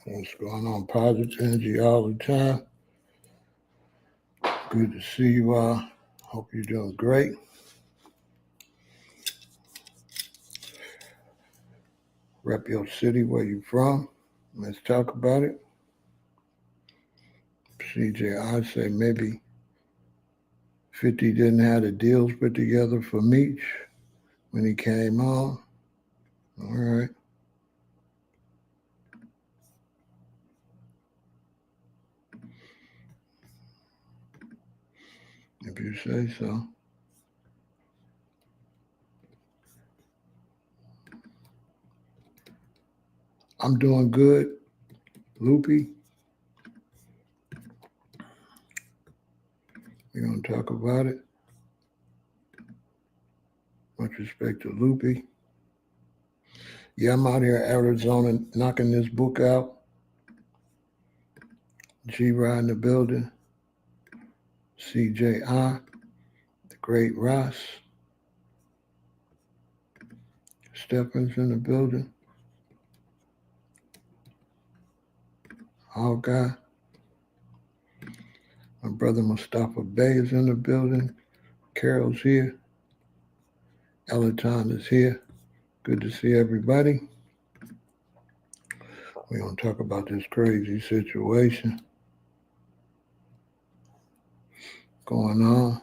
What's going on? Positive energy all the time. Good to see you all. Hope you're doing great. Rep your city, where you from. Let's talk about it. CJ, I say maybe 50 didn't have the deals put together for Meech when he came on. All right. If you say so. I'm doing good, Loopy. We're going to talk about it. Much respect to Loopy. Yeah, I'm out here in Arizona knocking this book out. G-Rod in the building. CJI, the great Ross. Stephens in the building. All guy. My brother Mustafa Bey is in the building. Carol's here. El-Aton is here. Good to see everybody. We're going to talk about this crazy situation going on.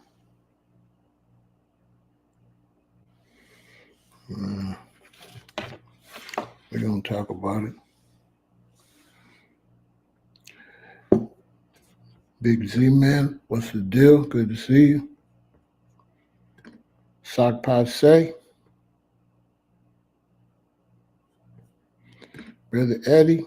We're going to talk about it. Big Z-Man, what's the deal? Good to see you. Sock Passe. Brother Eddie.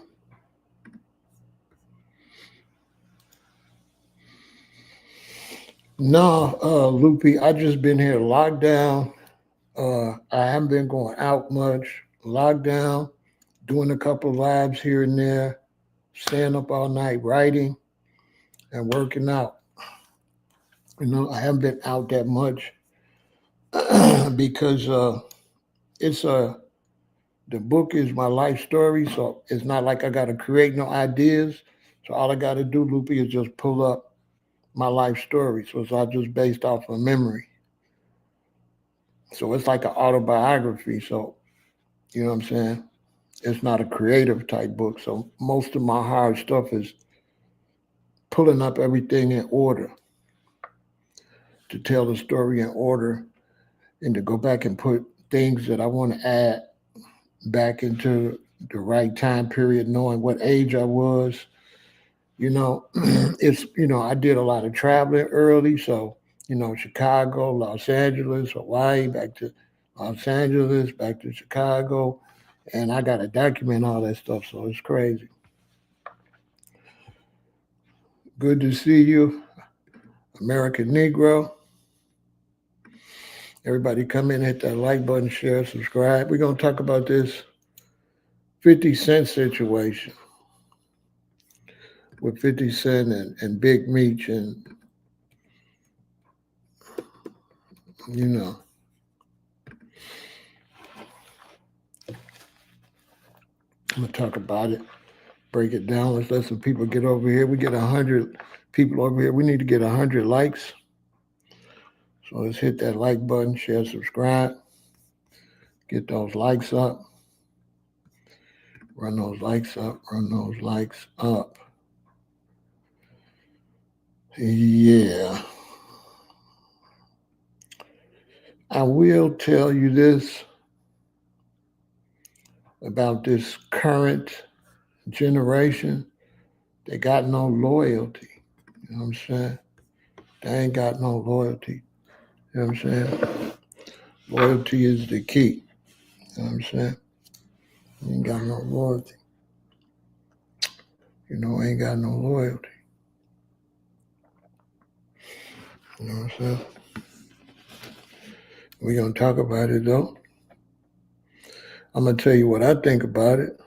No, Loopy, I just been here locked down. I haven't been going out much. Locked down, doing a couple of labs here and there, staying up all night writing and working out. I haven't been out that much because the book is my life story, so it's not like I got to create no ideas. So all I got to do, Loopy, is just pull up my life story. So it's all just based off of memory. So it's like an autobiography. So, you know what I'm saying? It's not a creative type book. So most of my hard stuff is pulling up everything in order to tell the story in order and to go back and put things that I want to add back into the right time period, knowing what age I was. I did a lot of traveling early. So, Chicago, Los Angeles, Hawaii, back to Los Angeles, back to Chicago. And I got to document all that stuff. So it's crazy. Good to see you, American Negro. Everybody come in, hit that like button, share, subscribe. We're going to talk about this 50 Cent situation with 50 Cent and Big Meech and, I'm going to talk about it, break it down. Let's let some people get over here. We get 100 people over here. We need to get 100 likes. So let's hit that like button, share, subscribe. Get those likes up. Run those likes up. Run those likes up. Yeah. I will tell you this about this current generation. They got no loyalty. You know what I'm saying? They ain't got no loyalty. You know what I'm saying? Loyalty is the key. You know what I'm saying? You ain't got no loyalty. Ain't got no loyalty. You know what I'm saying? We're going to talk about it, though. I'm going to tell you what I think about it.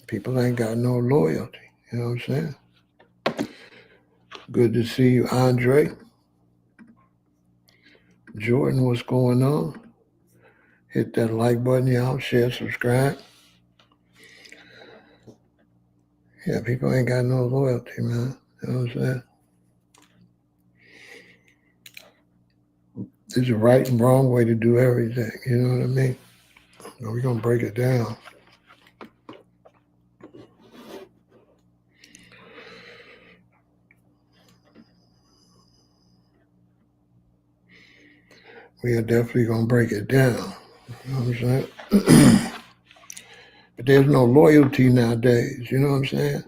People ain't got no loyalty. You know what I'm saying? Good to see you, Andre. Jordan, what's going on? Hit that like button, y'all. Share, subscribe. Yeah, people ain't got no loyalty, man. You know what I'm saying? There's a right and wrong way to do everything. You know what I mean? We're going to break it down. We are definitely going to break it down. You know what I'm saying? But there's no loyalty nowadays. You know what I'm saying?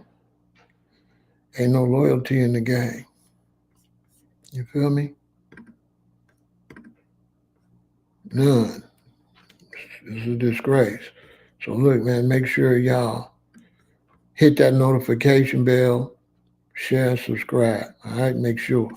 Ain't no loyalty in the game. You feel me? None. It's a disgrace. So look, man, make sure y'all hit that notification bell, share, subscribe. All right, make sure.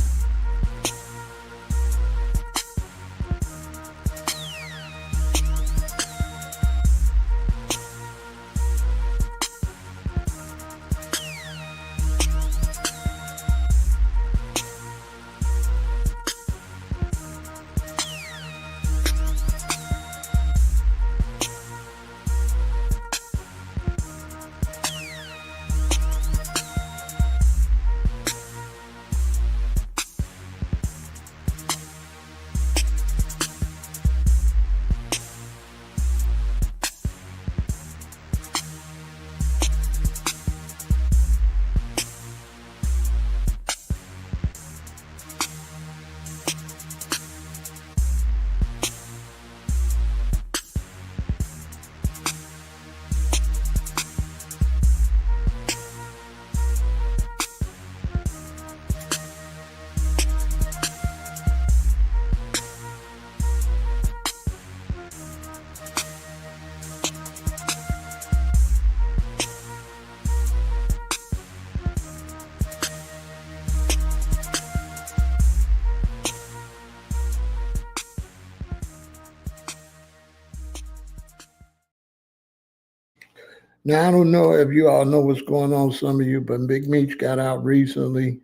Now, I don't know if you all know what's going on, some of you, but Big Meech got out recently.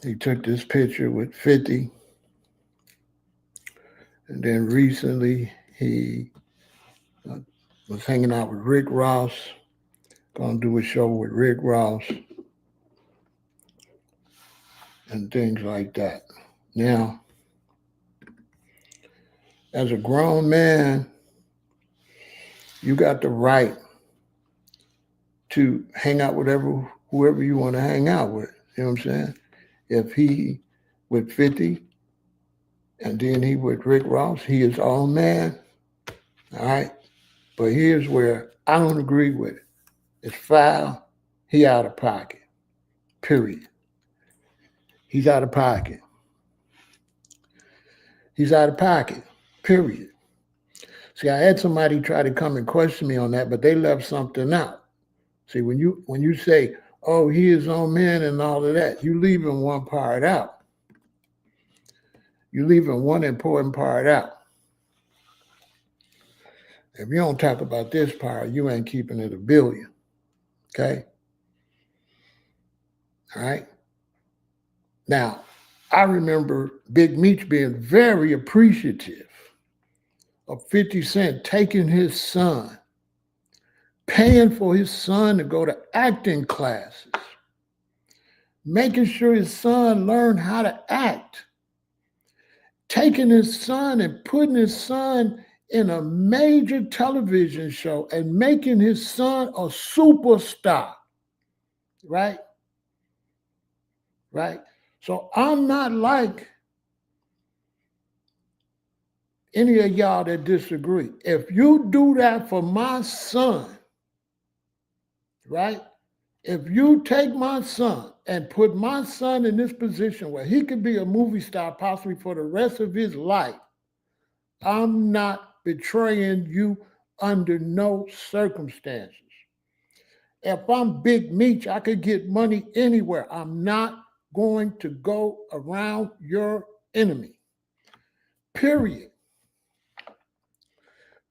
He took this picture with 50. And then recently, he was hanging out with Rick Ross, going to do a show with Rick Ross and things like that. Now, as a grown man, you got the right to hang out with whoever you want to hang out with. You know what I'm saying? If he with 50 and then he with Rick Ross, he is all man. All right. But here's where I don't agree with it. It's foul. He out of pocket. Period. He's out of pocket. He's out of pocket. Period. See, I had somebody try to come and question me on that, but they left something out. See, when you say, oh, he is on man and all of that, you leaving one part out. You're leaving one important part out. If you don't talk about this part, you ain't keeping it a billion. Okay? All right? Now, I remember Big Meech being very appreciative of 50 Cent taking his son, paying for his son to go to acting classes, making sure his son learned how to act, taking his son and putting his son in a major television show and making his son a superstar. Right? Right? So I'm not like any of y'all that disagree. If you do that for my son, right? If you take my son and put my son in this position where he could be a movie star possibly for the rest of his life, I'm not betraying you under no circumstances. If I'm Big Meech, I could get money anywhere. I'm not going to go around your enemy. Period.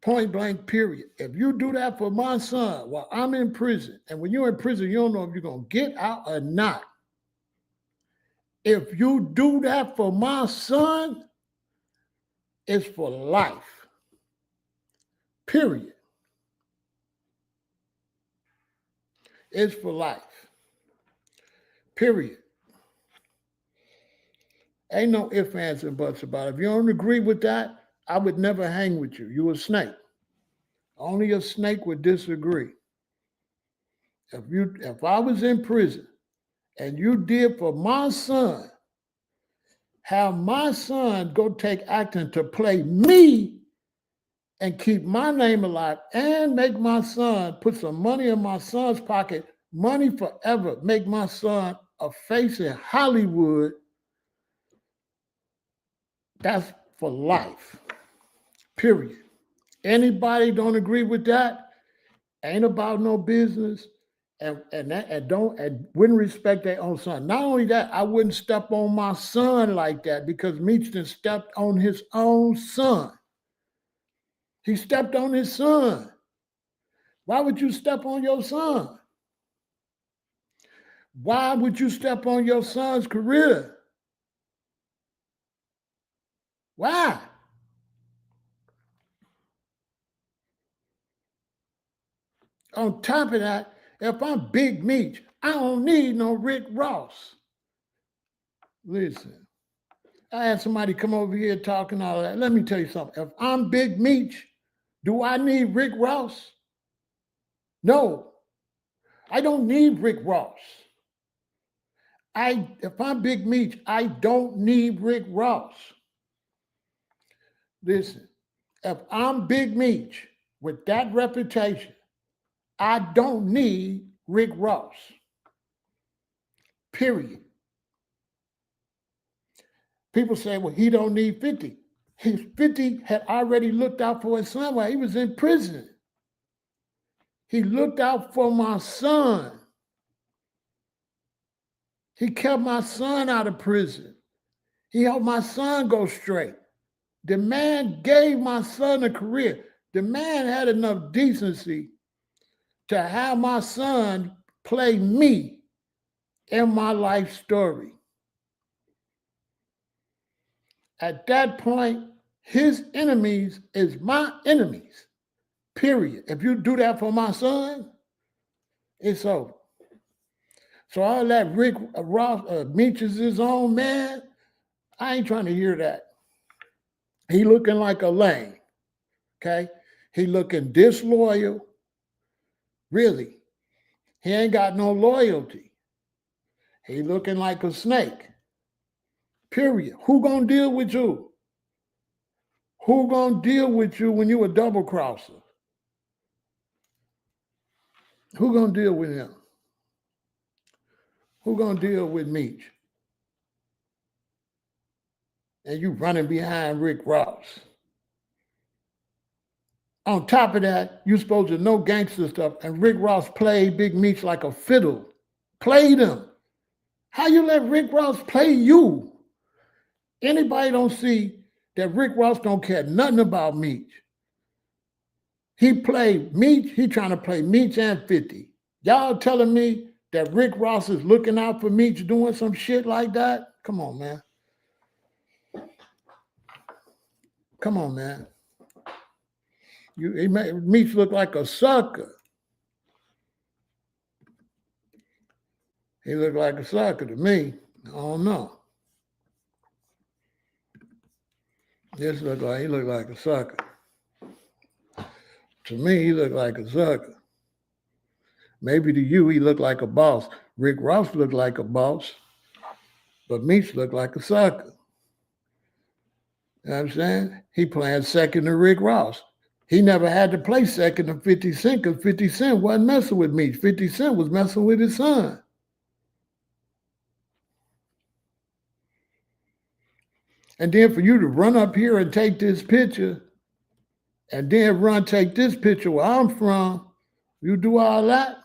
Point blank, period. If you do that for my son while I'm in prison, and when you're in prison, you don't know if you're going to get out or not. If you do that for my son, it's for life. Period. It's for life. Period. Ain't no ifs, ands, and buts about it. If you don't agree with that, I would never hang with you. You a snake. Only a snake would disagree. If I was in prison and you did for my son, have my son go take acting to play me and keep my name alive and make my son put some money in my son's pocket, money forever, make my son a face in Hollywood, that's for life. Period. Anybody don't agree with that, ain't about no business, and wouldn't respect their own son. Not only that, I wouldn't step on my son like that because Meech stepped on his own son. He stepped on his son. Why would you step on your son? Why would you step on your son's career? Why? On top of that, if I'm Big Meech, I don't need no Rick Ross. Listen, I had somebody come over here talking all that. Let me tell you something. If I'm Big Meech, do I need Rick Ross? No, I don't need Rick Ross. If I'm Big Meech, I don't need Rick Ross. Listen, if I'm Big Meech with that reputation, I don't need Rick Ross. Period. People say, well, he don't need 50. His 50 had already looked out for his son while he was in prison. He looked out for my son. He kept my son out of prison. He helped my son go straight. The man gave my son a career. The man had enough decency to have my son play me in my life story. At that point, his enemies is my enemies, period. If you do that for my son, it's over. So all that Rick Ross, Meech is his own man, I ain't trying to hear that. He looking like a lame, okay? He looking disloyal. Really, he ain't got no loyalty. He looking like a snake, period. Who gonna deal with you? Who gonna deal with you when you a double crosser? Who gonna deal with him? Who gonna deal with Meech? And you running behind Rick Ross. On top of that, you supposed to know gangster stuff, and Rick Ross played Big Meech like a fiddle. Played him. How you let Rick Ross play you? Anybody don't see that Rick Ross don't care nothing about Meech. He played Meech, he trying to play Meech and 50. Y'all telling me that Rick Ross is looking out for Meech doing some shit like that? Come on, man. Come on, man. He made Meech look like a sucker. He looked like a sucker to me. I don't know. He looked like a sucker. To me, he looked like a sucker. Maybe to you, he looked like a boss. Rick Ross looked like a boss, but Meech looked like a sucker. You know what I'm saying? He playing second to Rick Ross. He never had to play second to 50 Cent because 50 Cent wasn't messing with Meech. 50 Cent was messing with his son. And then for you to run up here and take this picture and then take this picture where I'm from, you do all that?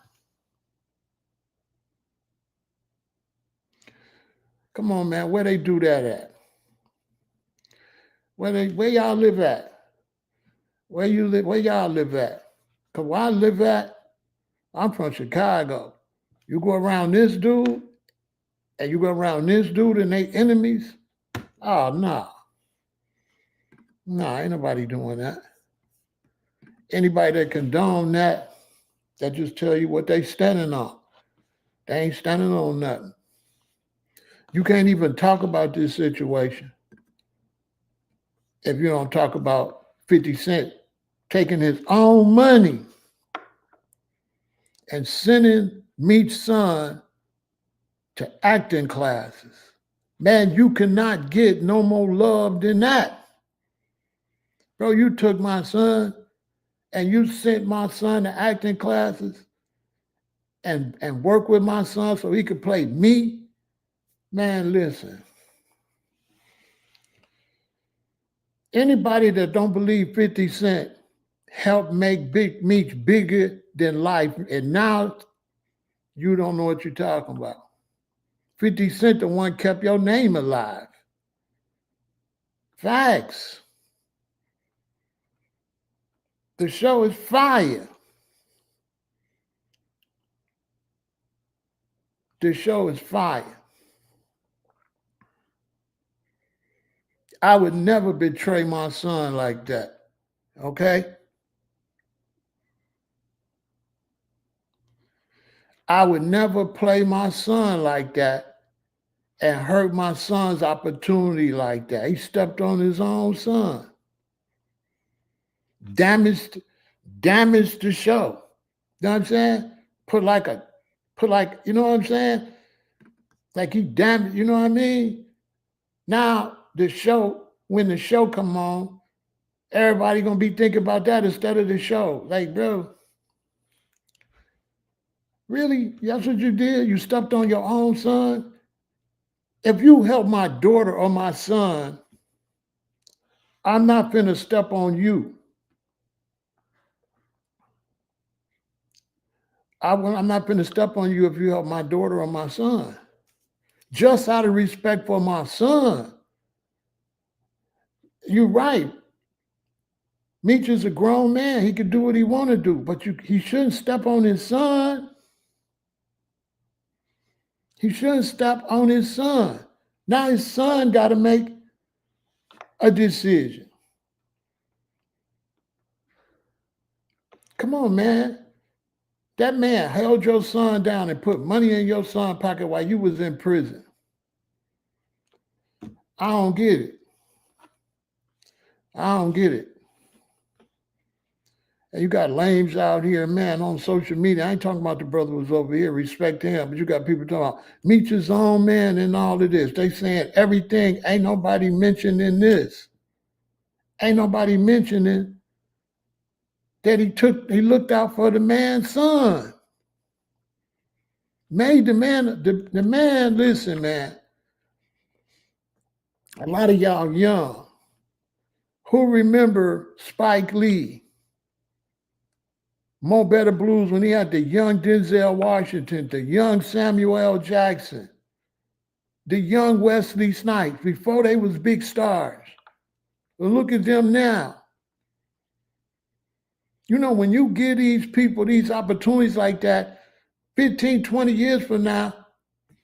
Come on, man, where they do that at? Where y'all live at? Where you live? Where y'all live at? Because where I live at, I'm from Chicago. You go around this dude, and you go around this dude and they enemies. Oh, no. No, ain't nobody doing that. Anybody that condone that just tell you what they standing on. They ain't standing on nothing. You can't even talk about this situation if you don't talk about 50 Cent taking his own money and sending Meech's son to acting classes. Man, you cannot get no more love than that. Bro, you took my son and you sent my son to acting classes and work with my son so he could play me. Man, listen. Anybody that don't believe 50 Cent helped make Big Meech bigger than life, and now you don't know what you're talking about. 50 Cent the one kept your name alive. Facts. The show is fire. The show is fire. I would never betray my son like that. Okay? I would never play my son like that and hurt my son's opportunity like that. He stepped on his own son. Damaged the show. You know what I'm saying? Put like, you know what I'm saying? Like he damaged, you know what I mean? Now the show, when the show come on, everybody gonna be thinking about that instead of the show. Like, bro, really? That's what you did? You stepped on your own son? If you help my daughter or my son, I'm not finna step on you. I'm not finna step on you if you help my daughter or my son. Just out of respect for my son. You're right. Meech is a grown man. He can do what he want to do, but he shouldn't step on his son. He shouldn't step on his son. Now his son got to make a decision. Come on, man. That man held your son down and put money in your son's pocket while you was in prison. I don't get it. I don't get it. And you got lames out here, man, on social media. I ain't talking about the brother who was over here, respect to him, but you got people talking about Meech his own man and all of this. They saying everything, ain't nobody mentioning this. Ain't nobody mentioning that he looked out for the man's son. Made the man, listen, man. A lot of y'all young who remember Spike Lee, Mo Better Blues, when he had the young Denzel Washington, the young Samuel L. Jackson, the young Wesley Snipes, before they was big stars. But look at them now. You know, when you give these people these opportunities like that, 15, 20 years from now,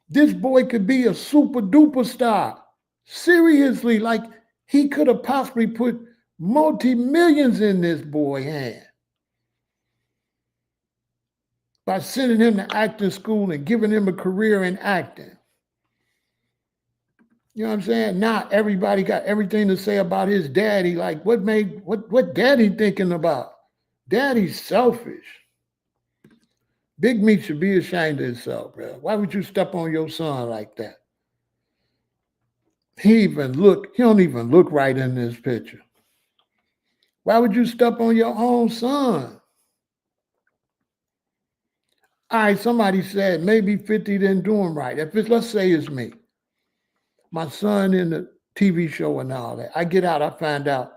this boy could be a super duper star. Seriously, like he could have possibly put multi-millions in this boy's hand by sending him to acting school and giving him a career in acting. You know what I'm saying? Now everybody got everything to say about his daddy. Like, what daddy thinking about? Daddy's selfish. Big Meech should be ashamed of himself, bro. Why would you step on your son like that? He don't even look right in this picture. Why would you step on your own son? All right, somebody said maybe 50 didn't do him right. Let's say it's me. My son in the TV show and all that. I get out, I find out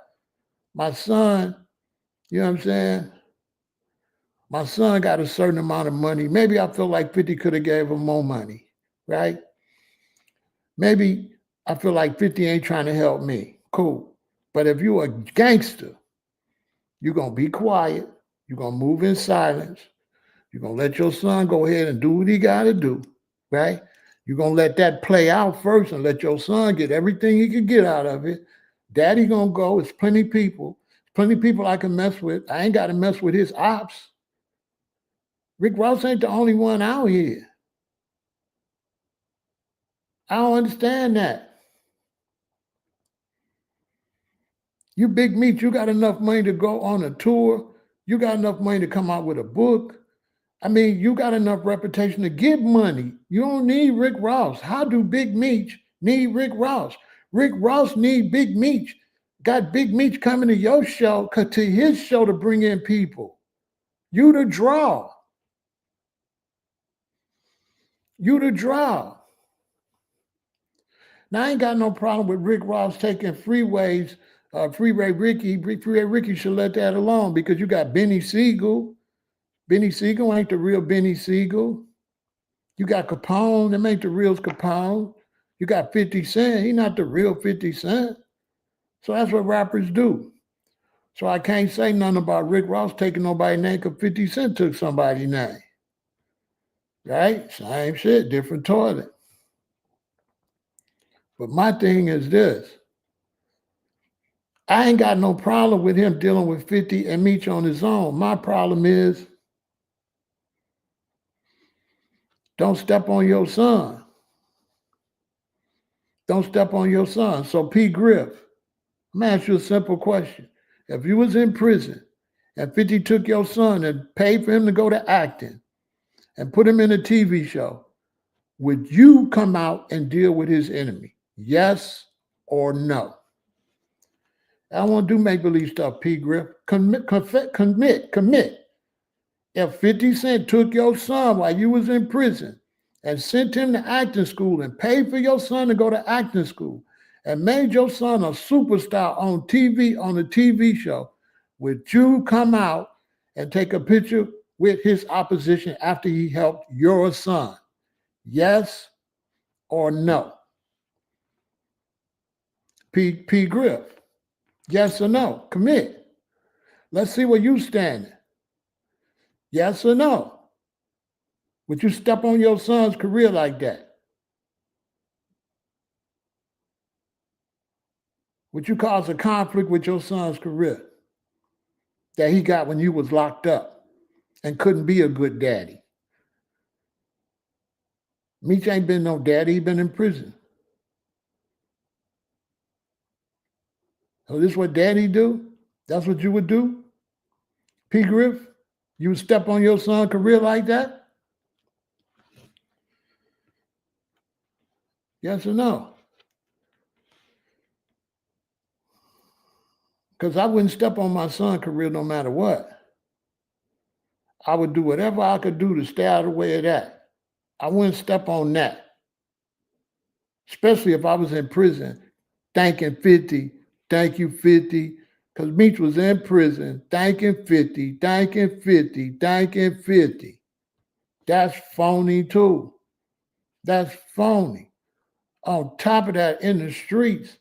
my son, you know what I'm saying? My son got a certain amount of money. Maybe I feel like 50 could have gave him more money, right? Maybe I feel like 50 ain't trying to help me. Cool. But if you a gangster, you're going to be quiet. You're going to move in silence. You're going to let your son go ahead and do what he got to do, right? You're going to let that play out first and let your son get everything he can get out of it. Daddy going to go. It's plenty people I can mess with. I ain't got to mess with his ops. Rick Ross ain't the only one out here. I don't understand that. You Big Meech, you got enough money to go on a tour. You got enough money to come out with a book. I mean, you got enough reputation to give money. You don't need Rick Ross. How do Big Meech need Rick Ross? Rick Ross need Big Meech. Got Big Meech coming to your show, to his show to bring in people. You the draw. You the draw. Now, I ain't got no problem with Rick Ross taking freeways. Freeway Ricky should let that alone because you got Benny Siegel. Benny Siegel ain't the real Benny Siegel. You got Capone, them ain't the real Capone. You got 50 Cent, he not the real 50 Cent. So that's what rappers do. So I can't say nothing about Rick Ross taking nobody's name because 50 Cent took somebody's name. Right? Same shit, different toilet. But my thing is this. I ain't got no problem with him dealing with 50 and Meech on his own. My problem is don't step on your son. Don't step on your son. So P. Griff, I'm gonna ask you a simple question. If you was in prison and 50 took your son and paid for him to go to acting and put him in a TV show, would you come out and deal with his enemy? Yes or no? I don't want to do make-believe stuff, P. Griff. Commit. If 50 Cent took your son while you was in prison and sent him to acting school and paid for your son to go to acting school and made your son a superstar on TV, on a TV show, would you come out and take a picture with his opposition after he helped your son? Yes or no? P. Griff. Yes or no? Commit. Let's see where you stand. Yes or no? Would you step on your son's career like that? Would you cause a conflict with your son's career that he got when you was locked up and couldn't be a good daddy? Meech ain't been no daddy, he been in prison. So this is what daddy do? That's what you would do? P. Griff? You would step on your son's career like that? Yes or no? Because I wouldn't step on my son's career no matter what. I would do whatever I could do to stay out of the way of that. I wouldn't step on that. Especially if I was in prison, thanking 50, thank you 50, because Meech was in prison, thanking 50, thanking 50, thanking 50. That's phony too. That's phony. On top of that, in the streets,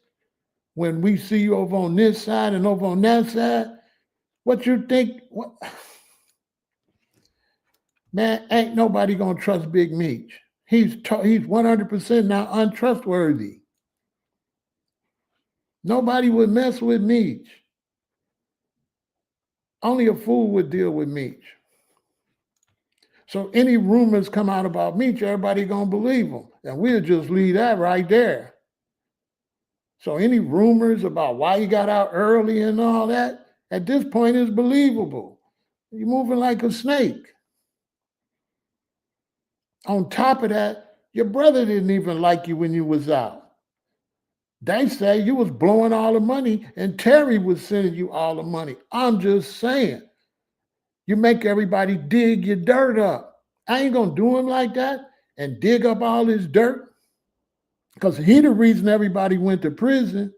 when we see you over on this side and over on that side, what you think? What? Man, ain't nobody gonna trust Big Meech. He's 100% now untrustworthy. Nobody would mess with Meech. Only a fool would deal with Meech. So any rumors come out about Meech, everybody gonna believe them. And we'll just leave that right there. So any rumors about why he got out early and all that, at this point is believable. You're moving like a snake. On top of that, your brother didn't even like you when you was out. They say you was blowing all the money and Terry was sending you all the money. I'm just saying. You make everybody dig your dirt up. I ain't gonna do him like that and dig up all his dirt because he the reason everybody went to prison.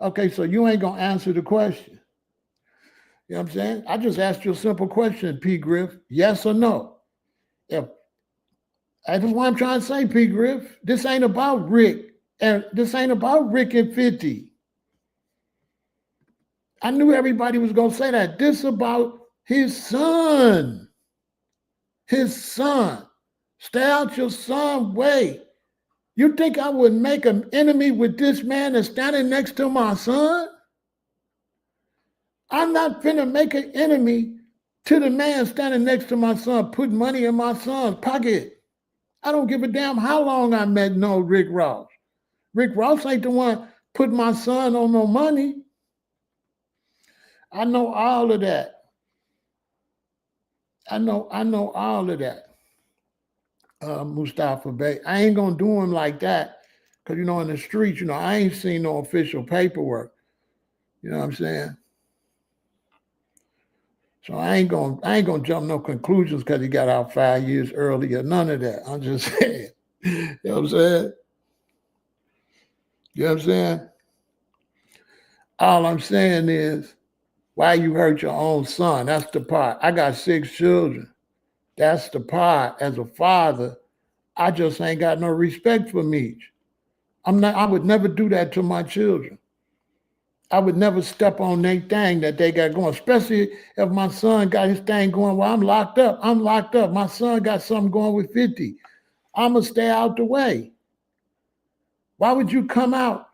Okay, so you ain't gonna answer the question. You know what I'm saying? I just asked you a simple question, P. Griff. Yes or no? If that's what I'm trying to say, P. Griff. This ain't about Rick, and this ain't about Rick and 50. I knew everybody was gonna say that. This is about his son. His son. Stay out your son's way. You think I would make an enemy with this man that's standing next to my son? I'm not finna make an enemy to the man standing next to my son, put money in my son's pocket. I don't give a damn how long I met no Rick Ross. Rick Ross ain't the one put my son on no money. I know all of that. I know all of that. Mustafa Bey. I ain't gonna do him like that. Cause in the streets, I ain't seen no official paperwork. You know what I'm saying? So I ain't gonna jump no conclusions because he got out 5 years earlier. None of that. I'm just saying. You know what I'm saying? You know what I'm saying? All I'm saying is, why you hurt your own son? That's the part. I got 6 children. That's the part. As a father, I just ain't got no respect for Meech. I would never do that to my children. I would never step on their thing that they got going, especially if my son got his thing going. Well, I'm locked up. My son got something going with 50. I'm going to stay out the way. Why would you come out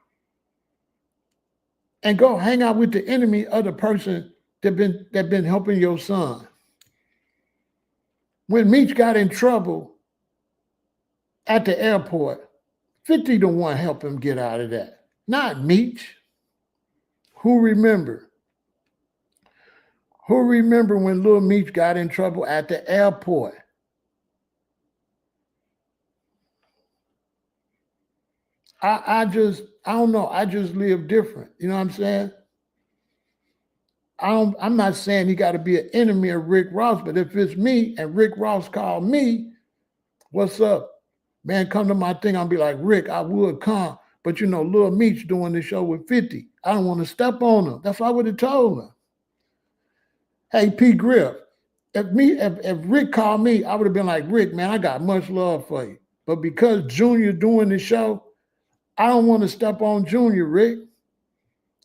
and go hang out with the enemy of the person that been helping your son? When Meech got in trouble at the airport, 50 to 1 help him get out of that. Not Meech. Who remember? Who remember when Lil Meech got in trouble at the airport? I don't know. I just live different. You know what I'm saying? I'm not saying he got to be an enemy of Rick Ross, but if it's me and Rick Ross called me, what's up? Man, come to my thing. I'll be like, Rick, I would come. But Lil Meech doing the show with 50. I don't want to step on him. That's what I would have told him. Hey, P. Griff, if Rick called me, I would have been like, Rick, man, I got much love for you. But because Junior doing the show, I don't want to step on Junior, Rick.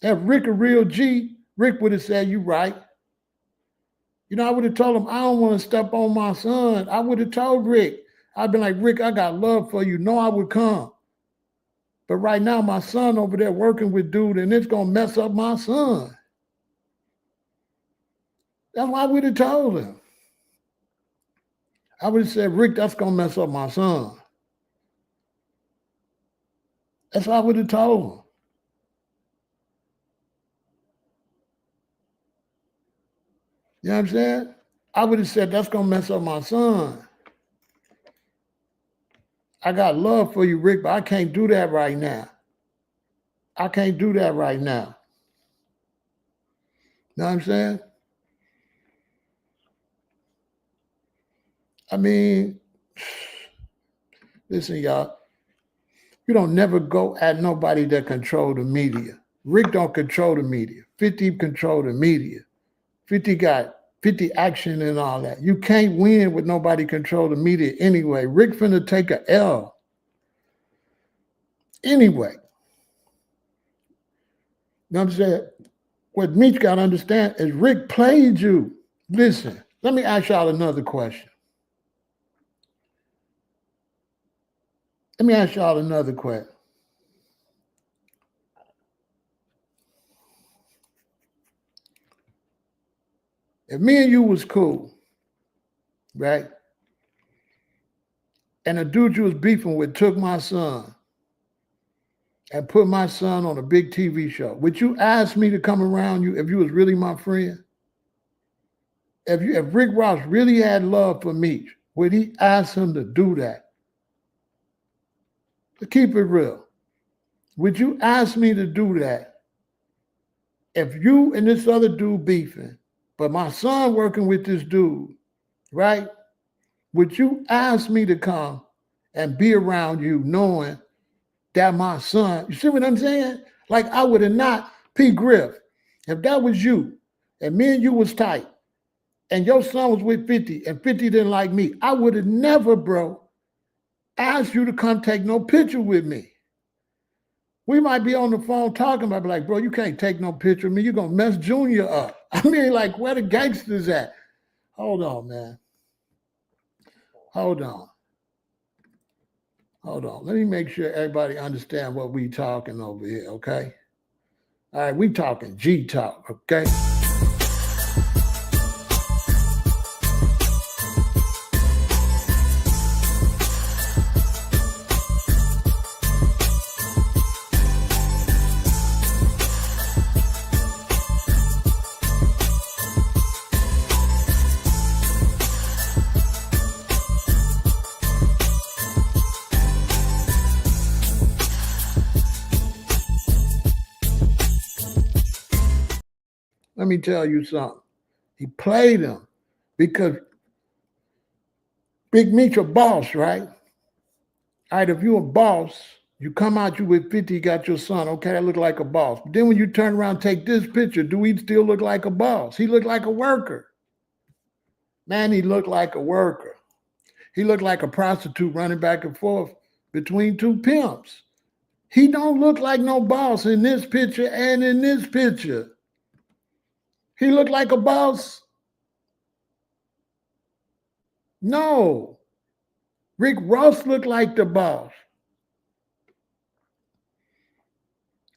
If Rick a real G, Rick would have said, you right. I would have told him, I don't want to step on my son. I would have told Rick. I'd been like, Rick, I got love for you. No, I would come. But right now, my son over there working with dude, and it's going to mess up my son. That's why I would have told him. I would have said, Rick, that's going to mess up my son. That's what I would have told him. You know what I'm saying? I would have said, that's going to mess up my son. I got love for you, Rick, but I can't do that right now. I can't do that right now. You know what I'm saying? I mean, listen, y'all. You don't never go at nobody that control the media. Rick don't control the media. 50 control the media. 50 got 50 action and all that. You can't win with nobody control the media anyway. Rick finna take a L. Anyway. You know what I'm saying? What Meech got to understand is Rick played you. Listen, let me ask y'all another question. Let me ask y'all another question. If me and you was cool, right? And the dude you was beefing with took my son and put my son on a big TV show, would you ask me to come around you if you was really my friend? If Rick Ross really had love for Meech, would he ask him to do that? To keep it real, would you ask me to do that if you and this other dude beefing, but my son working with this dude, right? Would you ask me to come and be around you knowing that my son, you see what I'm saying? Like I would have not, P. Griff, if that was you and me and you was tight and your son was with 50 and 50 didn't like me, I would have never, bro, asked you to come take no picture with me. We might be on the phone talking about, like, bro, you can't take no picture of me. You're going to mess Junior up. I mean, like, where the gangsters at? Hold on, man. Hold on. Let me make sure everybody understand what we talking over here, okay? All right, we talking G talk, okay? Let me tell you something. He played him because Big Meech a boss, right? All right, if you a boss, you come out, you with 50, you got your son. Okay, that look like a boss. But then when you turn around, take this picture, do he still look like a boss? He looked like a worker. Man, he looked like a worker. He looked like a prostitute running back and forth between two pimps. He don't look like no boss in this picture and in this picture. He looked like a boss? No. Rick Ross looked like the boss.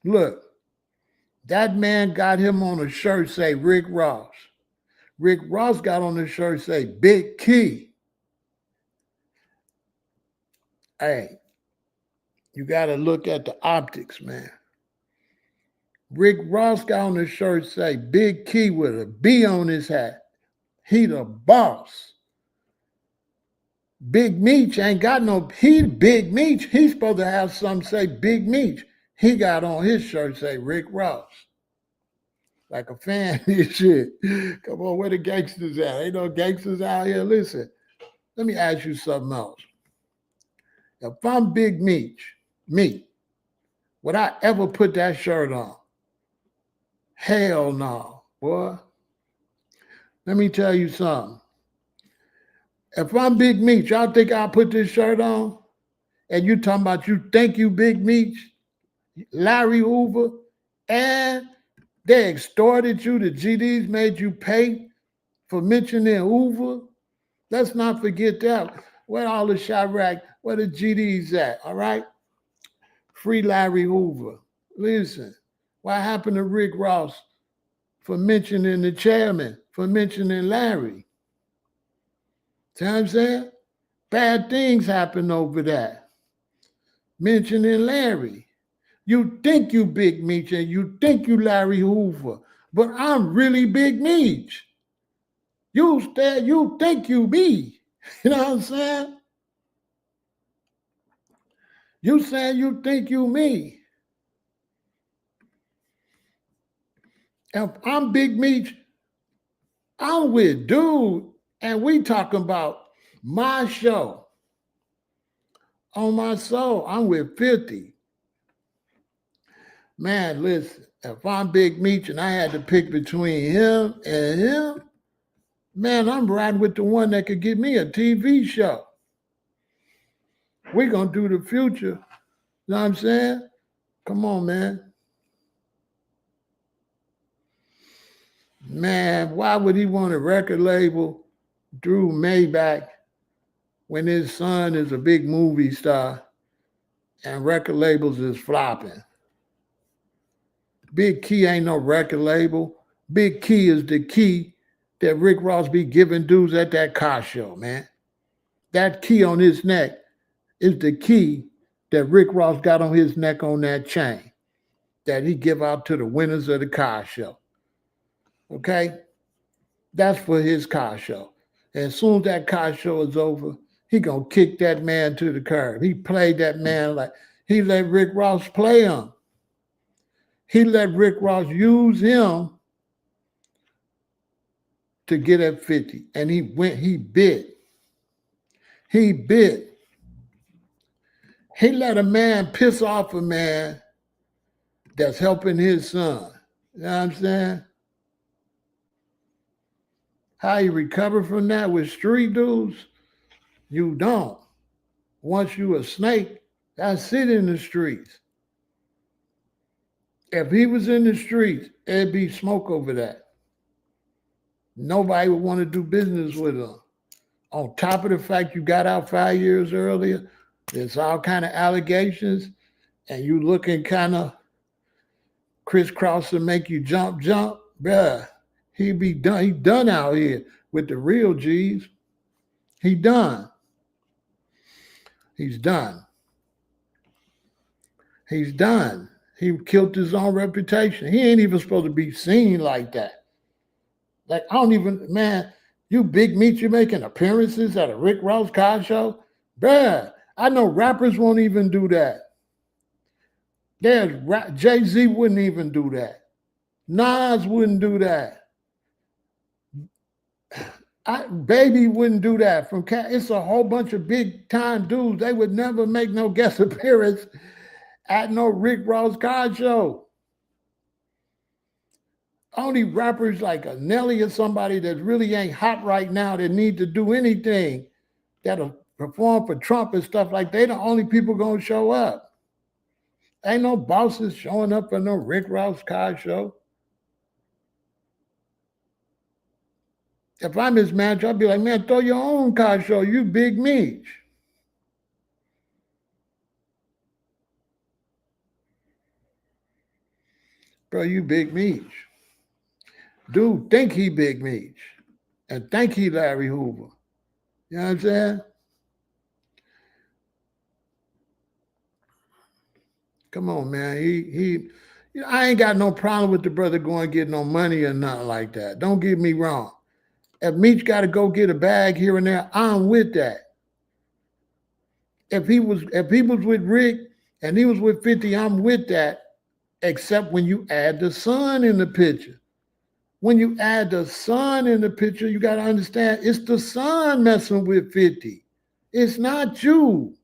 Look, that man got him on a shirt say Rick Ross. Rick Ross got on the shirt say Big Key. Hey, you got to look at the optics, man. Rick Ross got on the shirt say Big Key with a B on his hat. He the boss. Big Meech ain't got no, he Big Meech. He's supposed to have something say Big Meech. He got on his shirt say Rick Ross. Like a fan and shit. Come on, where the gangsters at? Ain't no gangsters out here. Listen, let me ask you something else. If I'm Big Meech, me, would I ever put that shirt on? Hell no, boy. Let me tell you something. If I'm Big Meech, y'all think I'll put this shirt on? And you talking about you think you Big Meech, Larry Hoover, and they extorted you, the GDs made you pay for mentioning Hoover? Let's not forget that. Where all the Chirac, where the GDs at, all right? Free Larry Hoover. Listen, what happened to Rick Ross for mentioning the chairman, for mentioning Larry? See what I'm saying? Bad things happen over that. Mentioning Larry. You think you Big Meech and you think you Larry Hoover, but I'm really Big Meech. You think you be. You know what I'm saying? You saying you think you me. If I'm Big Meech, I'm with dude, and we talking about my show. On my soul, I'm with 50. Man, listen, if I'm Big Meech and I had to pick between him and him, man, I'm riding with the one that could give me a TV show. We're going to do the future. You know what I'm saying? Come on, man. Man, why would he want a record label through Maybach when his son is a big movie star and record labels is flopping? Big Key ain't no record label. Big Key is the key that Rick Ross be giving dudes at that car show, man. That key on his neck is the key that Rick Ross got on his neck on that chain that he give out to the winners of the car show. Okay? That's for his car show. And as soon as that car show is over, he gonna kick that man to the curb. He played that man like he let Rick Ross play him. He let Rick Ross use him to get at 50. And he bit. He bit. He let a man piss off a man that's helping his son. You know what I'm saying? How you recover from that with street dudes? You don't. Once you a snake, that's it in the streets. If he was in the streets, it'd be smoke over that. Nobody would want to do business with him. On top of the fact you got out 5 years earlier, there's all kind of allegations, and you looking kind of crisscross to make you jump, bruh. He be done. He done out here with the real G's. He done. He's done. He's done. He killed his own reputation. He ain't even supposed to be seen like that. Like, I don't even, man, you Big Meech, you making appearances at a Rick Ross car show? Bruh, I know rappers won't even do that. Jay-Z wouldn't even do that. Nas wouldn't do that. Baby wouldn't do that. It's a whole bunch of big time dudes. They would never make no guest appearance at no Rick Ross card show. Only rappers like a Nelly or somebody that really ain't hot right now that need to do anything that'll perform for Trump and stuff like they the only people gonna show up. Ain't no bosses showing up for no Rick Ross card show. If I'm his manager, I'd be like, man, throw your own car show. You Big Meech. Bro, you Big Meech. Dude, think he Big Meech. And think he Larry Hoover. You know what I'm saying? Come on, man. I ain't got no problem with the brother going to get no money or nothing like that. Don't get me wrong. If Meech got to go get a bag here and there, I'm with that. If he was with Rick and he was with 50, I'm with that. Except when you add the son in the picture. When you add the son in the picture, you got to understand it's the son messing with 50. It's not you.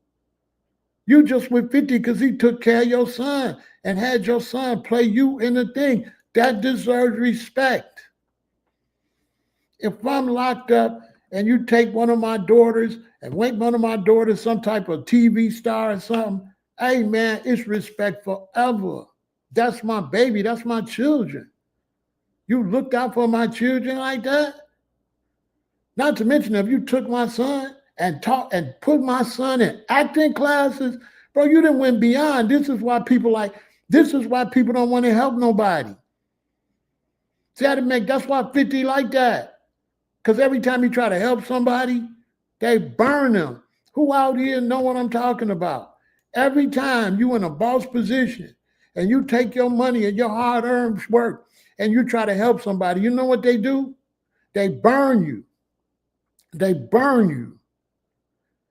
You just with 50 because he took care of your son and had your son play you in the thing. That deserves respect. If I'm locked up and you take one of my daughters and make one of my daughters some type of TV star or something, hey man, it's respect forever. That's my baby. That's my children. You looked out for my children like that? Not to mention if you took my son and taught and put my son in acting classes, bro, you didn't went beyond. This is why people don't want to help nobody. See how to make, that's why 50 like that. Because every time you try to help somebody, they burn them. Who out here know what I'm talking about? Every time you in a boss position and you take your money and your hard-earned work and you try to help somebody, you know what they do? They burn you. They burn you.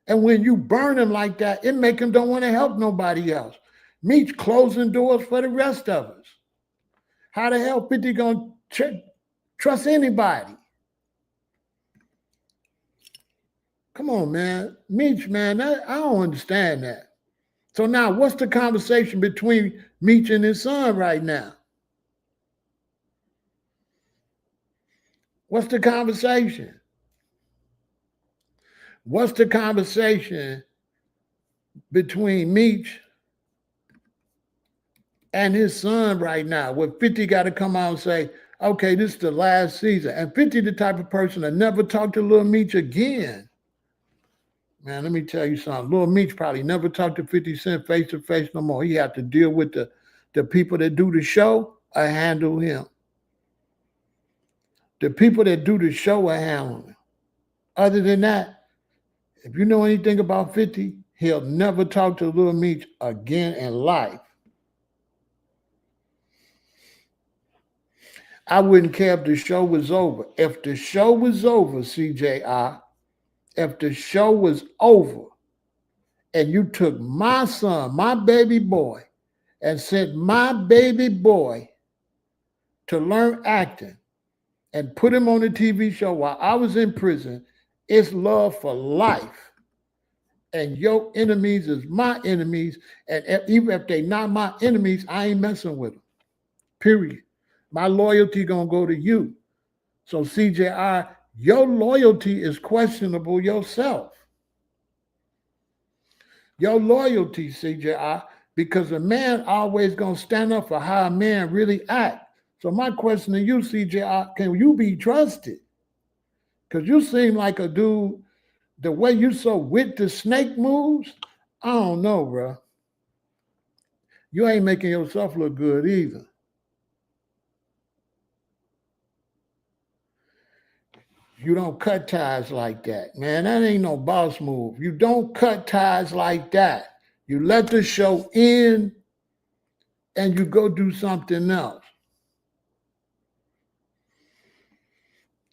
And when you burn them like that, it make them don't want to help nobody else. Meech closing doors for the rest of us. How the hell 50 gonna trust anybody? Come on, man. Meech, man, I don't understand that. So now what's the conversation between Meech and his son right now? What's the conversation? What's the conversation between Meech and his son right now? Where 50 got to come out and say, okay, this is the last season. And 50 the type of person that never talk to Lil Meech again. Man, let me tell you something. Lil Meech probably never talked to 50 Cent face to face no more. He have to deal with the people that do the show or handle him. The people that do the show will handle him. Other than that, if you know anything about 50, he'll never talk to Lil Meech again in life. I wouldn't care if the show was over. If the show was over, CJI, if the show was over and you took my son, my baby boy, and sent my baby boy to learn acting and put him on a TV show while I was in prison, it's love for life. And your enemies is my enemies. And even if they're not my enemies, I ain't messing with them. Period. My loyalty gonna go to you. So CJI, your loyalty is questionable yourself. Your loyalty, CJI, because a man always gonna stand up for how a man really act. So my question to you, CJI, can you be trusted? Because you seem like a dude, the way you so with the snake moves, I don't know, bro. You ain't making yourself look good either. You don't cut ties like that, man. That ain't no boss move. You don't cut ties like that. You let the show end and you go do something else.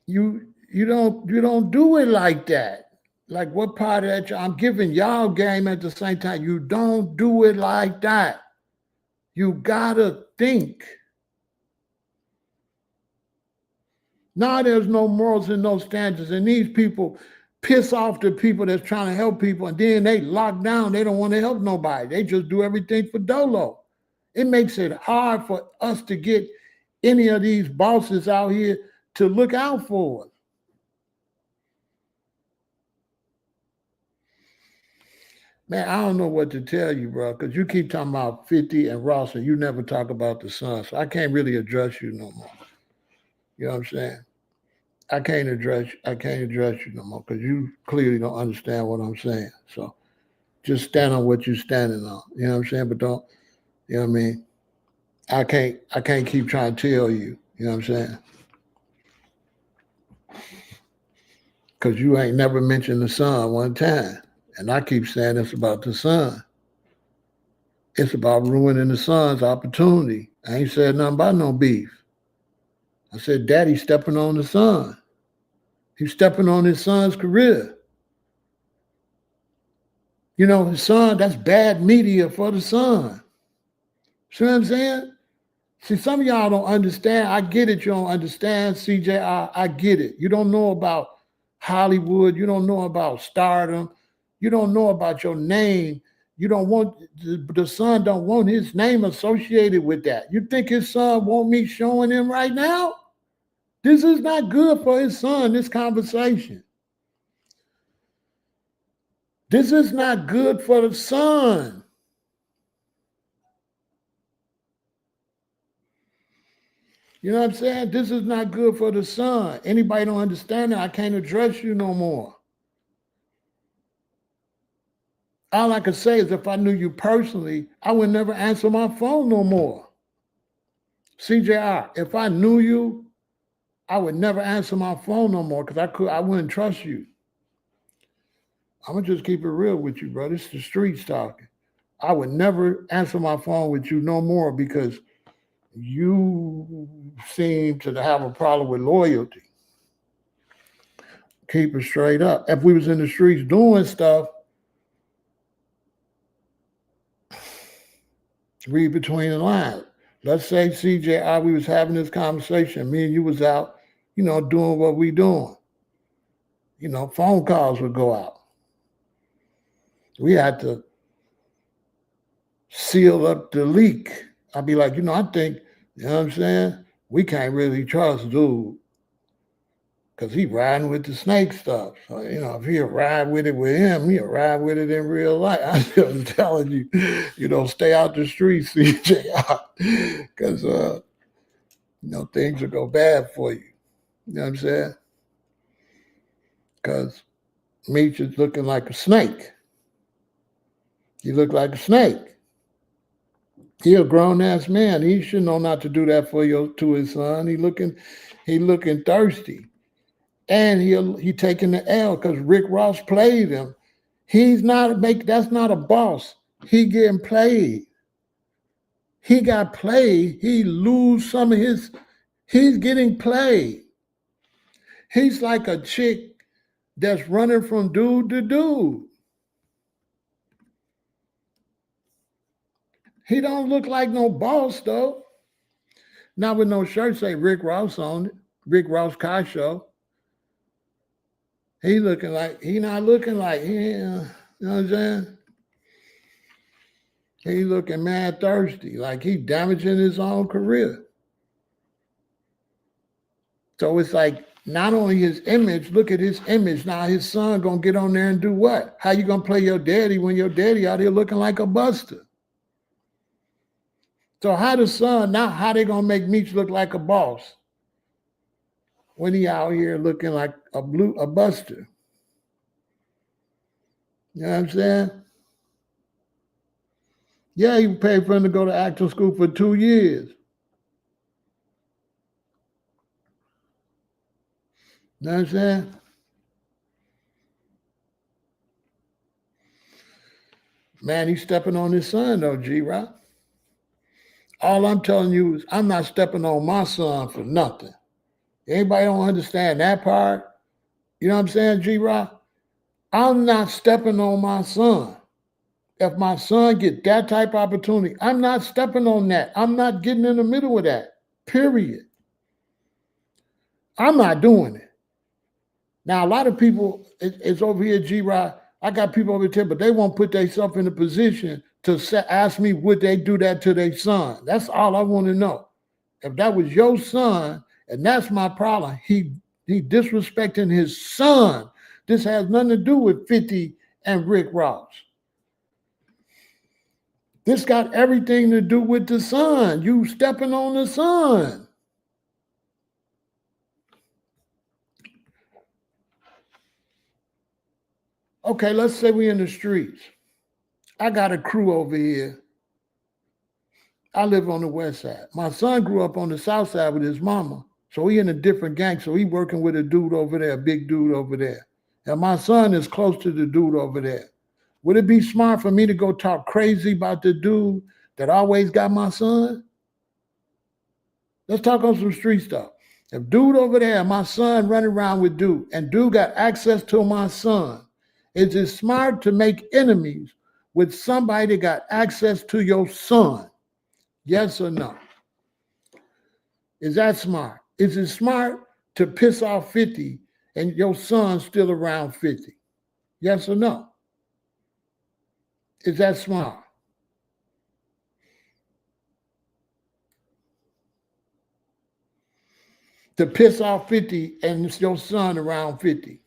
You don't do it like that. Like what part of that? I'm giving y'all game at the same time. You don't do it like that. You gotta think. Now there's no morals and no standards. And these people piss off the people that's trying to help people. And then they lock down. They don't want to help nobody. They just do everything for dolo. It makes it hard for us to get any of these bosses out here to look out for us. Man, I don't know what to tell you, bro, because you keep talking about 50 and Ross, and you never talk about the son. So I can't really address you no more. You know what I'm saying? I can't address you no more because you clearly don't understand what I'm saying. So just stand on what you're standing on. You know what I'm saying? But don't, you know what I mean? I can't keep trying to tell you. You know what I'm saying? Because you ain't never mentioned the son one time. And I keep saying it's about the son. It's about ruining the son's opportunity. I ain't said nothing about no beef. I said, Daddy stepping on the son. He's stepping on his son's career. You know, his son, that's bad media for the son. See what I'm saying? See, some of y'all don't understand. I get it. You don't understand, CJ. I get it. You don't know about Hollywood. You don't know about stardom. You don't know about your name. You don't want, the son don't want his name associated with that. You think his son want me showing him right now? This is not good for his son, this conversation. This is not good for the son. You know what I'm saying? This is not good for the son. Anybody don't understand that, I can't address you no more. All I could say is if I knew you personally, I would never answer my phone no more. CJR, if I knew you, I would never answer my phone no more because I wouldn't trust you. I'm gonna just keep it real with you, bro. This is the streets talking. I would never answer my phone with you no more because you seem to have a problem with loyalty. Keep it straight up. If we was in the streets doing stuff, read between the lines. Let's say, CJ, we was having this conversation. Me and you was out, you know, doing what we doing. You know, phone calls would go out. We had to seal up the leak. I'd be like, you know, I think, you know what I'm saying? We can't really trust dude because he riding with the snake stuff. So, you know, if he'll ride with it with him, he'll ride with it in real life. I'm just telling you, you know, stay out the streets, CJ, because, you know, things will go bad for you. You know what I'm saying? Because Meech is looking like a snake. He looked like a snake. He a grown-ass man. He should know not to do that to his son. He looking thirsty. And he taking the L because Rick Ross played him. That's not a boss. He getting played. He got played. He lose some of he's getting played. He's like a chick that's running from dude to dude. He don't look like no boss though. Not with no shirt say Rick Ross on it. Rick Ross car show. He not looking like, you know what I'm saying? He looking mad thirsty, like he damaging his own career. So it's like not only his image, look at his image. Now his son gonna get on there and do what? How you gonna play your daddy when your daddy out here looking like a buster? So how they gonna make Meech look like a boss when he out here looking like a buster? You know what I'm saying? Yeah, he paid for him to go to acting school for 2 years. You know what I'm saying? Man, he's stepping on his son though, G-Rock. All I'm telling you is I'm not stepping on my son for nothing. Anybody don't understand that part? You know what I'm saying, G-Rock? I'm not stepping on my son. If my son get that type of opportunity, I'm not stepping on that. I'm not getting in the middle of that, period. I'm not doing it. Now, a lot of people, it's over here, G-Rod. I got people over here, but they won't put themselves in a position to ask me, would they do that to their son? That's all I want to know. If that was your son, and that's my problem, he disrespecting his son. This has nothing to do with 50 and Rick Ross. This got everything to do with the son. You stepping on the son. Okay, let's say we in the streets. I got a crew over here. I live on the west side. My son grew up on the south side with his mama. So he in a different gang. So he working with a dude over there, a big dude over there. And my son is close to the dude over there. Would it be smart for me to go talk crazy about the dude that always got my son? Let's talk on some street stuff. If dude over there, my son running around with dude, and dude got access to my son, is it smart to make enemies with somebody that got access to your son? Yes or no? Is that smart? Is it smart to piss off 50 and your son's still around 50? Yes or no? Is that smart? To piss off 50 and it's your son around 50.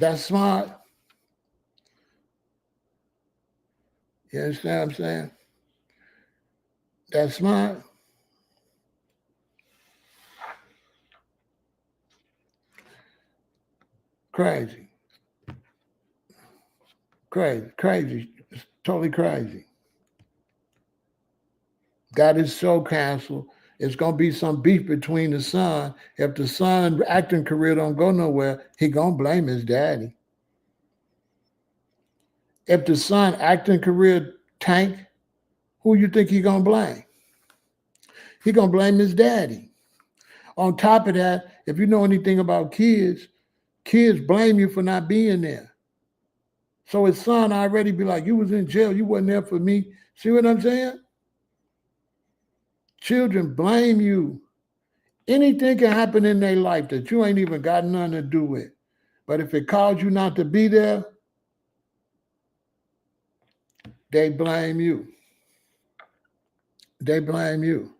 That's smart. You understand what I'm saying? That's smart. Crazy. Crazy. It's totally crazy. Got his show canceled. It's going to be some beef between the son. If the son acting career don't go nowhere, he going to blame his daddy. If the son acting career tank, who you think he going to blame? He going to blame his daddy. On top of that, if you know anything about kids blame you for not being there. So his son already be like, you was in jail, you wasn't there for me. See what I'm saying? Children blame you. Anything can happen in their life that you ain't even got nothing to do with. But if it caused you not to be there, they blame you. They blame you.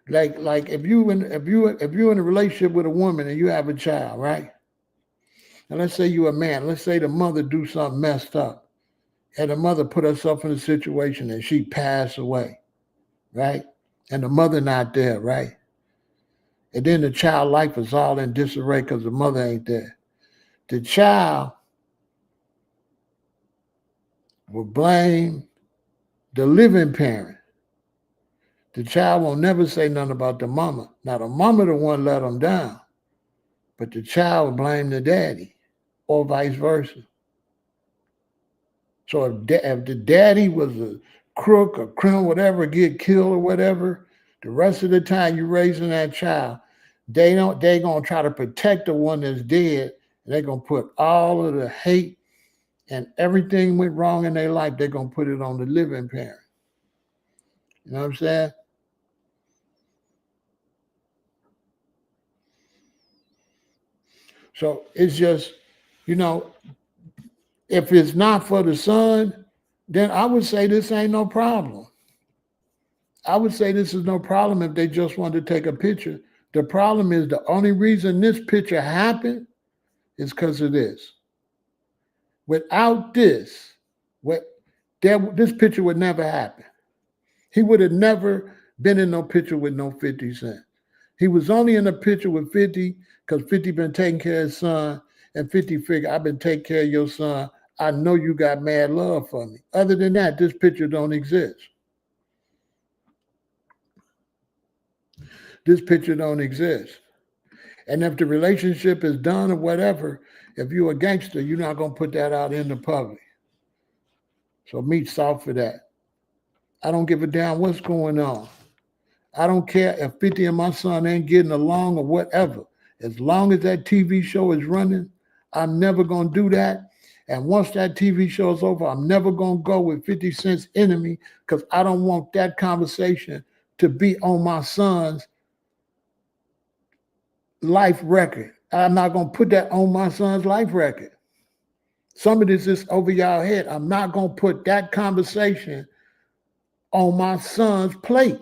Like if you in a relationship with a woman and you have a child, right? And let's say you're a man. Let's say the mother do something messed up, and the mother put herself in a situation and she passed away, right? And the mother not there, right? And then the child life is all in disarray because the mother ain't there. The child will blame the living parent. The child won't never say nothing about the mama. Now, the mama the one let them down, but the child will blame the daddy or vice versa. So if the daddy was a crook or criminal, whatever, get killed or whatever, the rest of the time you're raising that child, they're going to try to protect the one that's dead, and they're going to put all of the hate and everything went wrong in their life, they're going to put it on the living parent. You know what I'm saying? So it's just, if it's not for the son, then I would say this ain't no problem. I would say this is no problem if they just want to take a picture. The problem is the only reason this picture happened is because of this. Without this, this picture would never happen. He would have never been in no picture with no 50 Cent. He was only in a picture with 50 because 50 been taking care of his son, and 50 figured, I've been taking care of your son. I know you got mad love for me. Other than that, this picture don't exist. This picture don't exist. And if the relationship is done or whatever, if you're a gangster, you're not going to put that out in the public. So Meech soft for that. I don't give a damn what's going on. I don't care if 50 and my son ain't getting along or whatever. As long as that TV show is running, I'm never going to do that. And once that TV show is over, I'm never going to go with 50 Cent's Enemy because I don't want that conversation to be on my son's life record. I'm not going to put that on my son's life record. Some of this is over y'all head. I'm not going to put that conversation on my son's plate,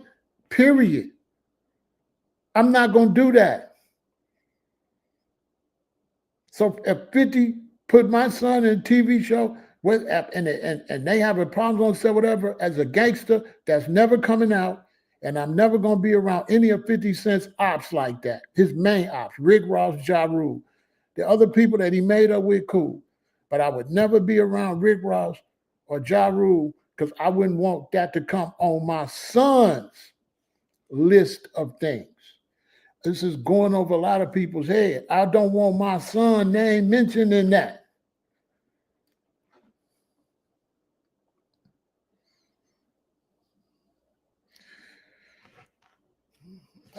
period. I'm not going to do that. So if 50 put my son in a TV show with and they have a problem on set, whatever, as a gangster, that's never coming out. And I'm never going to be around any of 50 Cent's ops like that. His main ops, Rick Ross, Ja Rule. The other people that he made up with, cool. But I would never be around Rick Ross or Ja Rule because I wouldn't want that to come on my son's list of things. This is going over a lot of people's head. I don't want my son's name mentioned in that.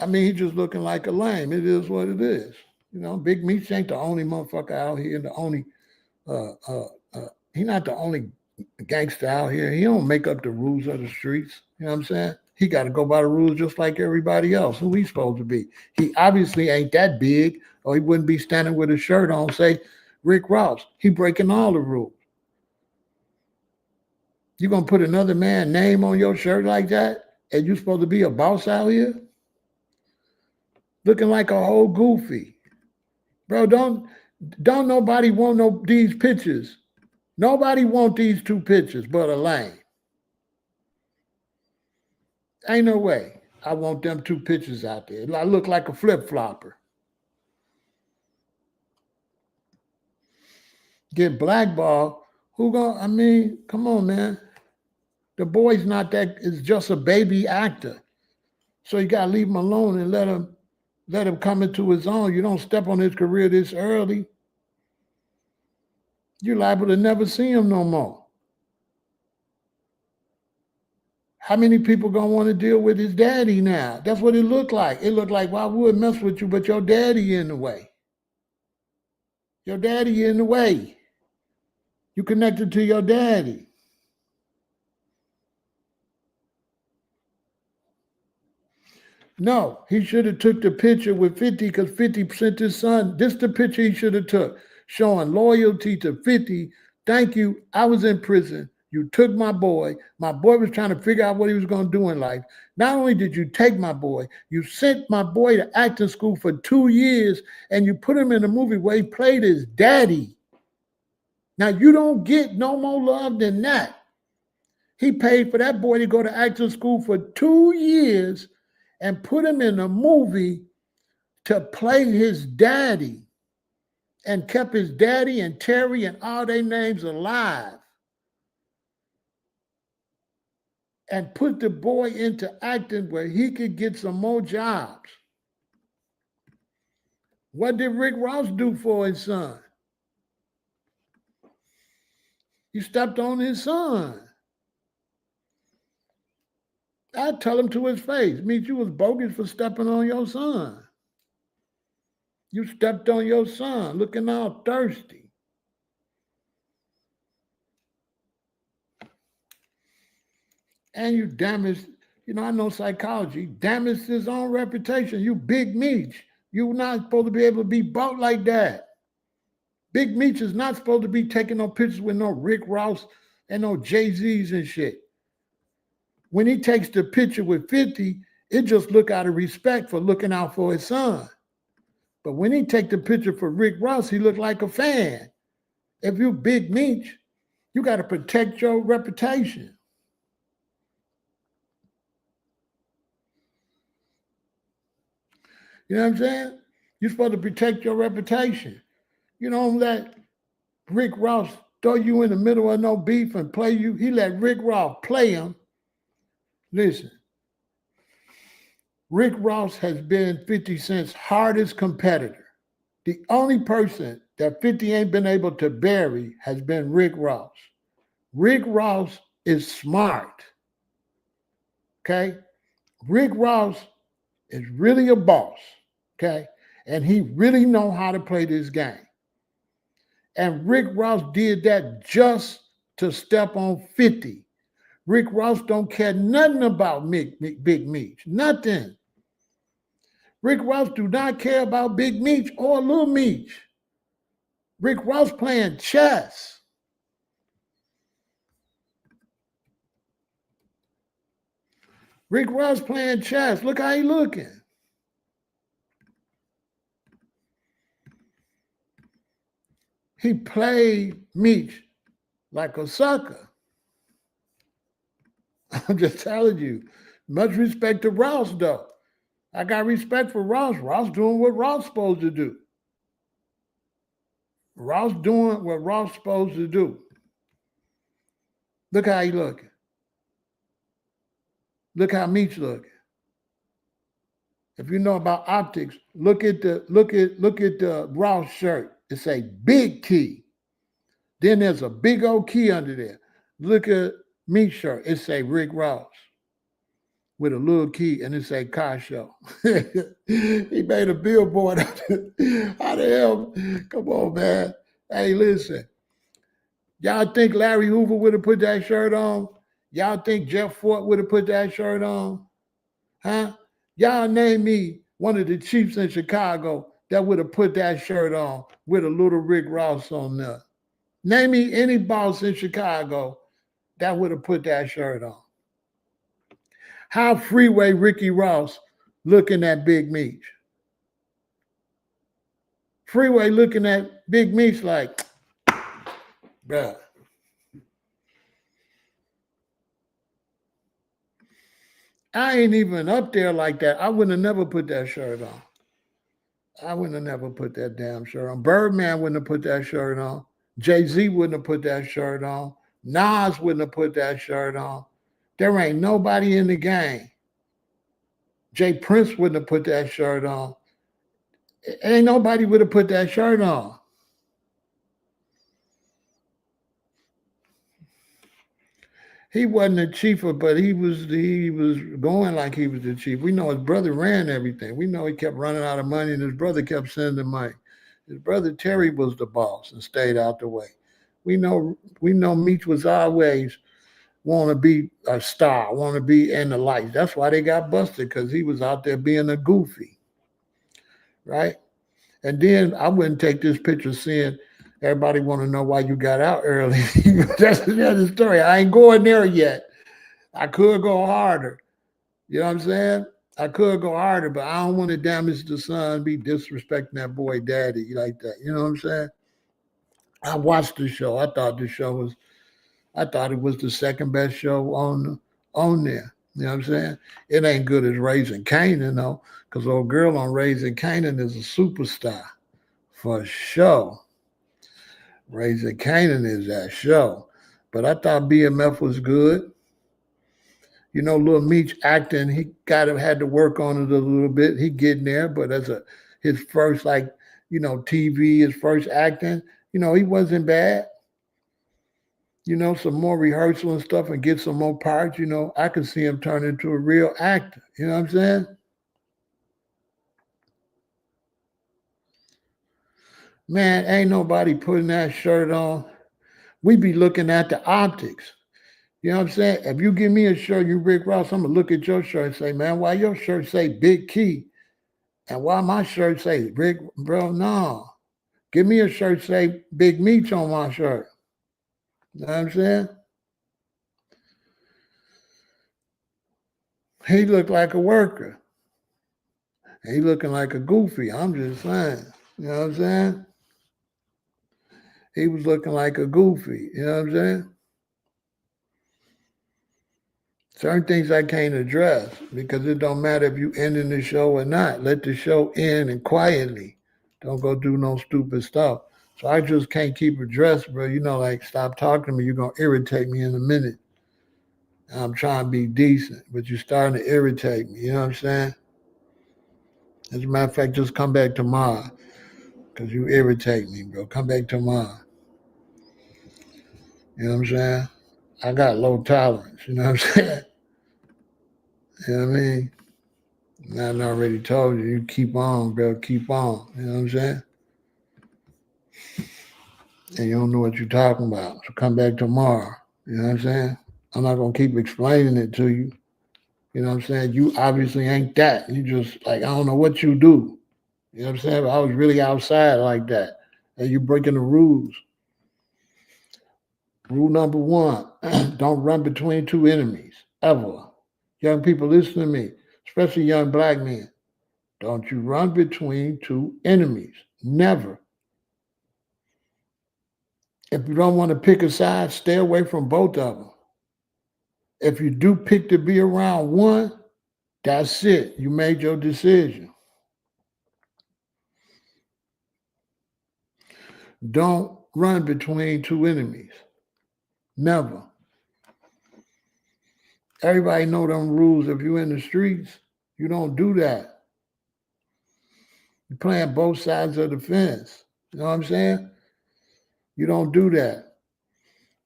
I mean, he's just looking like a lame. It is what it is. You know, Big Meech ain't the only motherfucker out here, the only, he's not the only gangster out here. He don't make up the rules of the streets. You know what I'm saying? He got to go by the rules just like everybody else. Who he's supposed to be? He obviously ain't that big, or he wouldn't be standing with his shirt on, say, Rick Ross. He breaking all the rules. You gonna put another man's name on your shirt like that, and you supposed to be a boss out here? Looking like a whole goofy. Bro, don't nobody want these pictures. Nobody want these two pictures but a lame. Ain't no way I want them two pictures out there. I look like a flip-flopper. Get blackballed. Who gonna, I mean, come on, man. The boy's not that, it's just a baby actor. So you gotta leave him alone and let him come into his own. You don't step on his career this early. You're liable to never see him no more. How many people gonna want to deal with his daddy now? That's what it looked like. It looked like, well, I would mess with you, but your daddy in the way. Your daddy in the way. You connected to your daddy. No, he should have took the picture with 50 because 50 sent his son. This the picture he should have took, showing loyalty to 50. Thank you. I was in prison. You took my boy. My boy was trying to figure out what he was going to do in life. Not only did you take my boy, you sent my boy to acting school for 2 years, and you put him in a movie where he played his daddy. Now, you don't get no more love than that. He paid for that boy to go to acting school for 2 years and put him in a movie to play his daddy and kept his daddy and Terry and all their names alive and put the boy into acting where he could get some more jobs. What did Rick Ross do for his son? He stepped on his son. I tell him to his face, Meech, you was bogus for stepping on your son. You stepped on your son, looking all thirsty. And you damaged, I know psychology, damaged his own reputation. You Big Meech. You're not supposed to be able to be bought like that. Big Meech is not supposed to be taking no pictures with no Rick Ross and no Jay-Z's and shit. When he takes the picture with 50, it just look out of respect for looking out for his son. But when he take the picture for Rick Ross, he look like a fan. If you Big Meech, you got to protect your reputation. You know what I'm saying? You're supposed to protect your reputation. You don't let Rick Ross throw you in the middle of no beef and play you. He let Rick Ross play him. Listen, Rick Ross has been 50 Cent's hardest competitor. The only person that 50 ain't been able to bury has been Rick Ross. Rick Ross is smart. Okay? Rick Ross is really a boss. Okay? And he really know how to play this game. And Rick Ross did that just to step on 50. Rick Ross don't care nothing about Big Meech. Nothing. Rick Ross do not care about Big Meech or Little Meech. Rick Ross playing chess. Rick Ross playing chess. Look how he looking. He played Meech like a sucker. I'm just telling you. Much respect to Ross, though. I got respect for Ross. Ross doing what Ross supposed to do. Ross doing what Ross supposed to do. Look how he looking. Look how Meech looking. If you know about optics, look at the Ross shirt. It say big key. Then there's a big old key under there. Look at Meech shirt. It say Rick Ross with a little key, and it say car show. He made a billboard. How the hell? Come on, man. Hey, listen. Y'all think Larry Hoover would have put that shirt on? Y'all think Jeff Fort would have put that shirt on? Huh? Y'all name me one of the chiefs in Chicago that would have put that shirt on with a little Rick Ross on there. Name me any boss in Chicago that would have put that shirt on. How Freeway Ricky Ross looking at Big Meech? Freeway looking at Big Meech like, bruh. I ain't even up there like that. I wouldn't have never put that shirt on. I wouldn't have never put that damn shirt on. Birdman wouldn't have put that shirt on. Jay-Z wouldn't have put that shirt on. Nas wouldn't have put that shirt on. There ain't nobody in the game. Jay Prince wouldn't have put that shirt on. Ain't nobody would have put that shirt on. He wasn't the chief, but he was going like he was the chief. We know his brother ran everything. We know he kept running out of money, and his brother kept sending money. His brother Terry was the boss and stayed out the way. We know Meech was always want to be a star, want to be in the lights. That's why they got busted, because he was out there being a goofy, right? And then I wouldn't take this picture seeing everybody want to know why you got out early. That's another story. I ain't going there yet. I could go harder. You know what I'm saying? I could go harder, but I don't want to damage the son, be disrespecting that boy daddy like that. You know what I'm saying? I watched the show. I thought it was the second best show on there. You know what I'm saying? It ain't good as Raising Kanan, though, because old girl on Raising Kanan is a superstar for sure. Raising Kanan is that show. But I thought BMF was good. You know, Lil Meech acting, he had to work on it a little bit. He getting there, but his first TV, his first acting, he wasn't bad. Some more rehearsal and stuff and get some more parts, I could see him turn into a real actor. You know what I'm saying? Man, ain't nobody putting that shirt on. We be looking at the optics. You know what I'm saying? If you give me a shirt, you Rick Ross, I'm gonna look at your shirt and say, man, why your shirt say Big Key? And why my shirt say Rick, bro? No. Give me a shirt say Big Meech on my shirt. You know what I'm saying? He looked like a worker. He looking like a goofy. I'm just saying. You know what I'm saying? He was looking like a goofy. You know what I'm saying? Certain things I can't address because it don't matter if you ending the show or not. Let the show end and quietly. Don't go do no stupid stuff. So I just can't keep address, bro. Like stop talking to me. You're gonna irritate me in a minute. I'm trying to be decent, but you're starting to irritate me. You know what I'm saying? As a matter of fact, just come back tomorrow. Because you irritate me, bro. Come back tomorrow. You know what I'm saying? I got low tolerance. You know what I'm saying? You know what I mean? I already told you keep on, bro. Keep on. You know what I'm saying? and you don't know what you're talking about. So come back tomorrow. You know what I'm saying? I'm not gonna keep explaining it to you. You know what I'm saying? You obviously ain't that. You just like, I don't know what you do. You know what I'm saying? But I was really outside like that. And you breaking the rules. Rule number one, don't run between two enemies, ever. Young people, listen to me, especially young black men. Don't you run between two enemies. Never. If you don't want to pick a side, stay away from both of them. If you do pick to be around one, that's it. You made your decision. Don't run between two enemies. Never. Everybody know them rules. If you're in the streets, you don't do that. You're playing both sides of the fence. You know what I'm saying? You don't do that.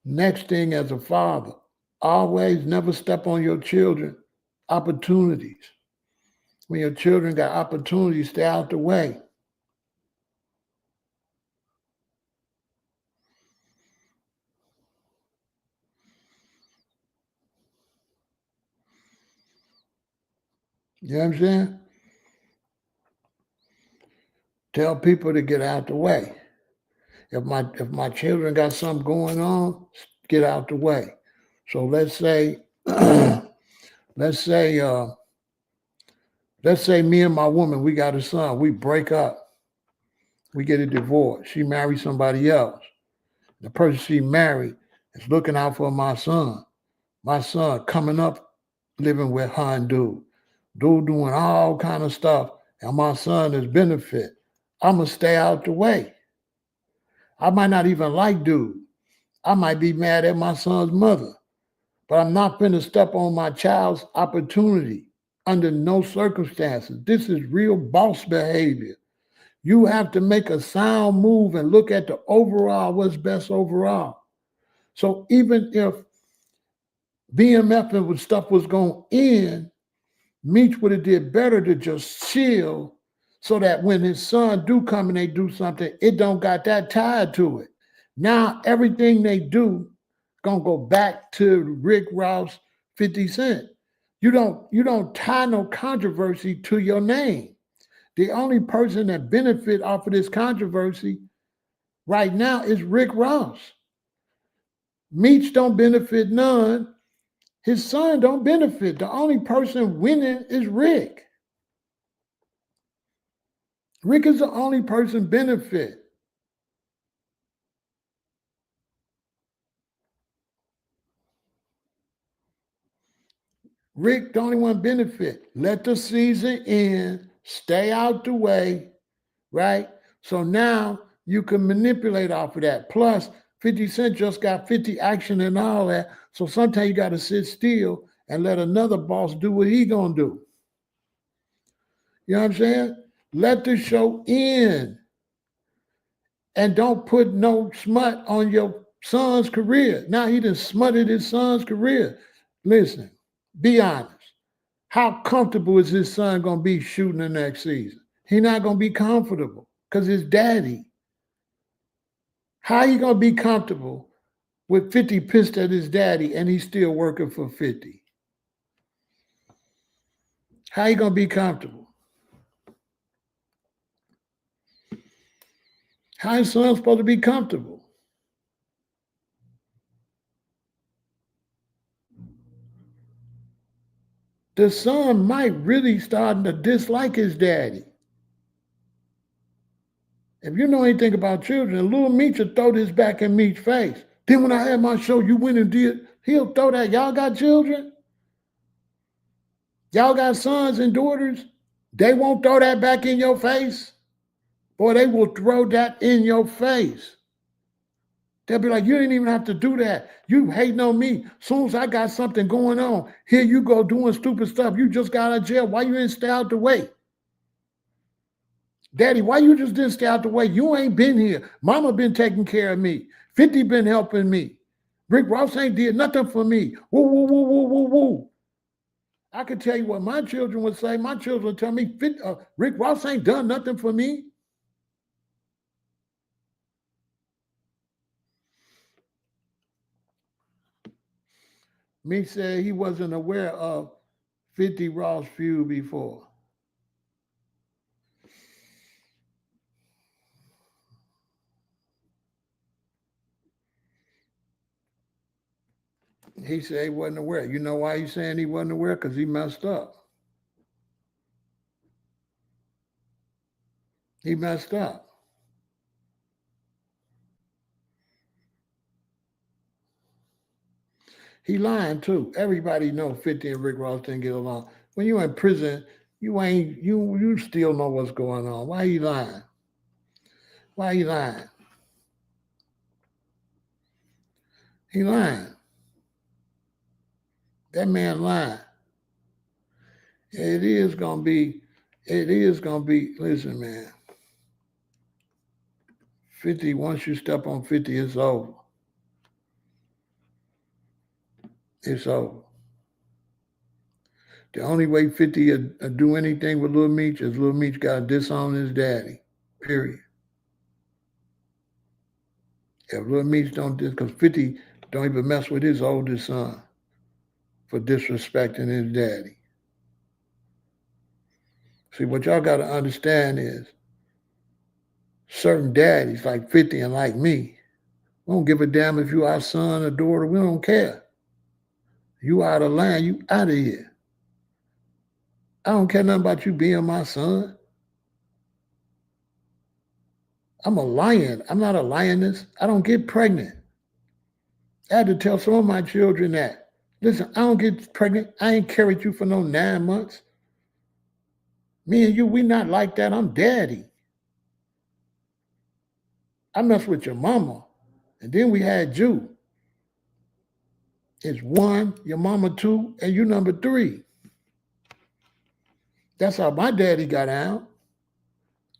Next thing, as a father, always never step on your children opportunities. When your children got opportunities, stay out the way. You know what I'm saying? Tell people to get out the way. If my children got something going on, get out the way. So let's say let's say let's say me and my woman, we got a son, we break up, we get a divorce, she marries somebody else. The person she married is looking out for my son. My son coming up living with her and dude doing all kind of stuff, and my son is benefit. I'ma stay out the way. I might not even like dude. I might be mad at my son's mother, but I'm not going to step on my child's opportunity under no circumstances. This is real boss behavior. You have to make a sound move and look at the overall, what's best overall. So even if BMF and stuff was going to end, Meech would have did better to just chill so that when his son do come and they do something, it don't got that tied to it. Now everything they do gonna go back to Rick Ross, 50 Cent. You don't tie no controversy to your name. The only person that benefit off of this controversy right now is Rick Ross. Meech don't benefit none. His son don't benefit. The only person winning is Rick. Rick is the only person benefit. Rick, the only one benefit. Let the season end, stay out the way, right? So now you can manipulate off of that. Plus, 50 Cent just got 50 action and all that. So sometimes you got to sit still and let another boss do what he gonna do. You know what I'm saying? Let the show end. And don't put no smut on your son's career. Now he done smutted his son's career. Listen, be honest. How comfortable is his son gonna be shooting the next season? He not gonna be comfortable because his daddy. How he gonna be comfortable with 50 pissed at his daddy and he's still working for 50? How he gonna be comfortable? How his son supposed to be comfortable? The son might really starting to dislike his daddy. If you know anything about children, little Meech will throw this back in Meech's face. Then when I had my show, you went and did, he'll throw that. Y'all got children? Y'all got sons and daughters? They won't throw that back in your face? Boy, they will throw that in your face. They'll be like, you didn't even have to do that. You hating on me. Soon as I got something going on, here you go doing stupid stuff. You just got out of jail. Why you didn't stay out the way? Daddy, why you just didn't stay out the way? You ain't been here. Mama been taking care of me. 50 been helping me. Rick Ross ain't did nothing for me. Woo, woo, woo, woo, woo, woo. I can tell you what my children would say. My children would tell me, Rick Ross ain't done nothing for me. Meech said he wasn't aware of 50 Ross feud before. He said he wasn't aware. You know why he's saying he wasn't aware? Because he messed up. He messed up. He lying too. Everybody know 50 and Rick Ross didn't get along. When you in prison, you still know what's going on. Why he lying? Why he lying? He lying. That man lying. It is gonna be, listen, man. 50, once you step on 50, it's over. It's over. The only way 50 will do anything with Lil Meech is Lil Meech got to disown his daddy. Period. If Lil Meech don't, because 50 don't even mess with his oldest son for disrespecting his daddy. See, what y'all got to understand is certain daddies like 50 and like me, we don't give a damn if you our son or daughter. We don't care. You out of line. You out of here. I don't care nothing about you being my son. I'm a lion. I'm not a lioness. I don't get pregnant. I had to tell some of my children that. Listen, I don't get pregnant. I ain't carried you for no 9 months. Me and you, we not like that. I'm daddy. I messed with your mama. And then we had you. It's 1, your mama 2, and you number 3. That's how my daddy got out.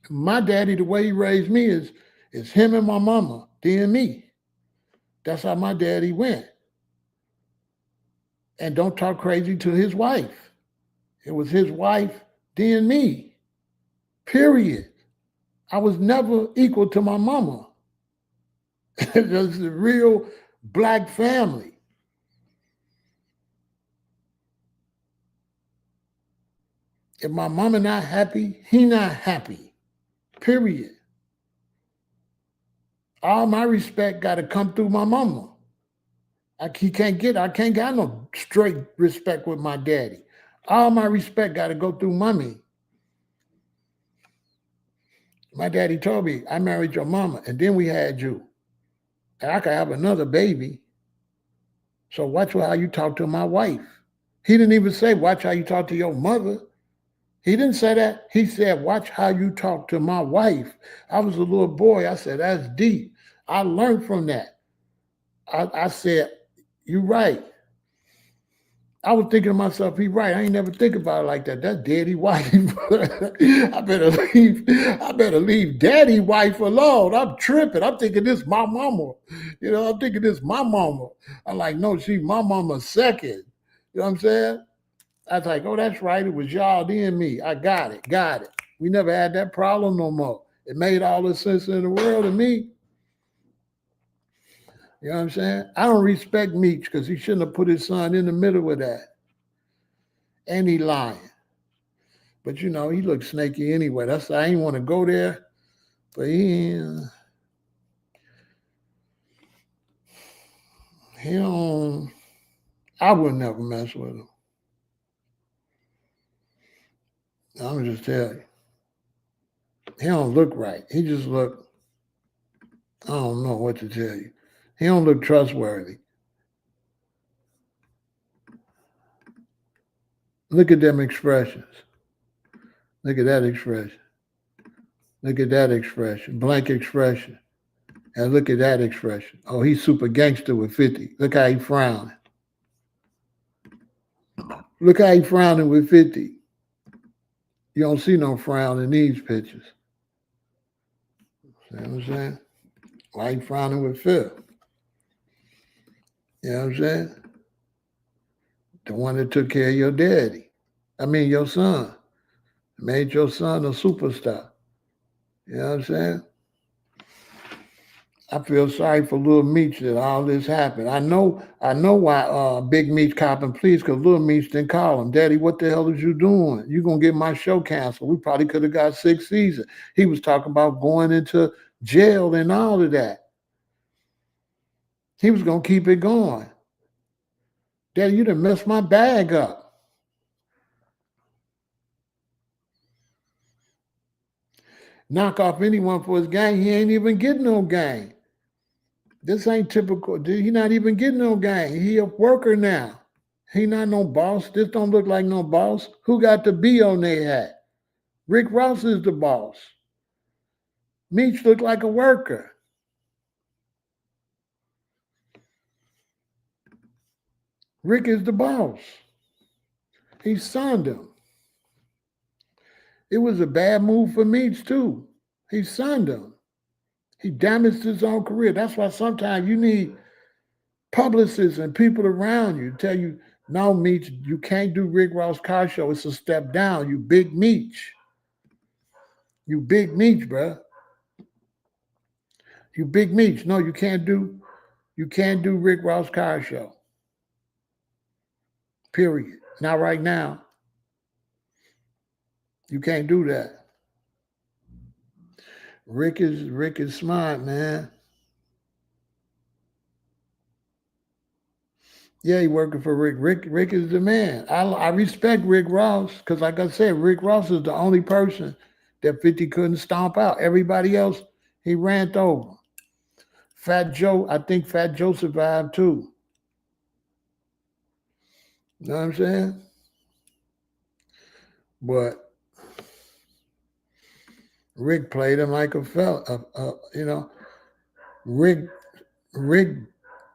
My daddy, the way he raised me is him and my mama, then me. That's how my daddy went. And don't talk crazy to his wife. It was his wife, then me. Period. I was never equal to my mama. It's a real black family. If my mama not happy, he not happy. Period. All my respect got to come through my mama. I can't get no straight respect with my daddy. All my respect got to go through mommy. My daddy told me, I married your mama, and then we had you. And I could have another baby. So watch how you talk to my wife. He didn't even say, watch how you talk to your mother. He didn't say that. He said, watch how you talk to my wife. I was a little boy. I said, that's deep. I learned from that. I said, you're right. I was thinking to myself, he's right. I ain't never think about it like that. That's daddy wife. I better leave daddy wife alone. I'm tripping. I'm thinking this my mama. I'm thinking this my mama. I'm like, no, she my mama second. You know what I'm saying? I was like, oh, that's right. It was y'all, then me. I got it. We never had that problem no more. It made all the sense in the world to me. You know what I'm saying? I don't respect Meech because he shouldn't have put his son in the middle of that. And he lying. But he looks snaky anyway. That's I ain't want to go there. But he don't. I would never mess with him. I'm just tell you. He don't look right. He just look. I don't know what to tell you. He don't look trustworthy. Look at them expressions. Look at that expression. Look at that expression. Blank expression. And look at that expression. Oh, he's super gangster with 50. Look how he frowning. Look how he frowning with 50. You don't see no frown in these pictures. See what I'm saying? Why he frowning with Phil? You know what I'm saying? The one that took care of your daddy. Your son. Made your son a superstar. You know what I'm saying? I feel sorry for Little Meech that all this happened. I know why Big Meech copping please, because Little Meech didn't call him. Daddy, what the hell is you doing? You gonna get my show canceled. We probably could have got 6 seasons. He was talking about going into jail and all of that. He was gonna keep it going. Daddy, you done messed my bag up. Knock off anyone for his gang. He ain't even getting no gang. This ain't typical. He not even getting no gang. He a worker now. He not no boss. This don't look like no boss. Who got the B on their hat? Rick Ross is the boss. Meech look like a worker. Rick is the boss. He sunned him. It was a bad move for Meech too. He sunned him. He damaged his own career. That's why sometimes you need publicists and people around you to tell you, no, Meech, you can't do Rick Ross car show. It's a step down. You Big Meech. You Big Meech, bro. You Big Meech. No, you can't do Rick Ross car show. Period. Not right now. You can't do that. Rick is smart, man. Yeah, he working for Rick. Rick is the man. I respect Rick Ross because, like I said, Rick Ross is the only person that 50 couldn't stomp out. Everybody else, he ran over. Fat Joe, I think Fat Joe survived too. You know what I'm saying? But Rick played him like a fella. Rick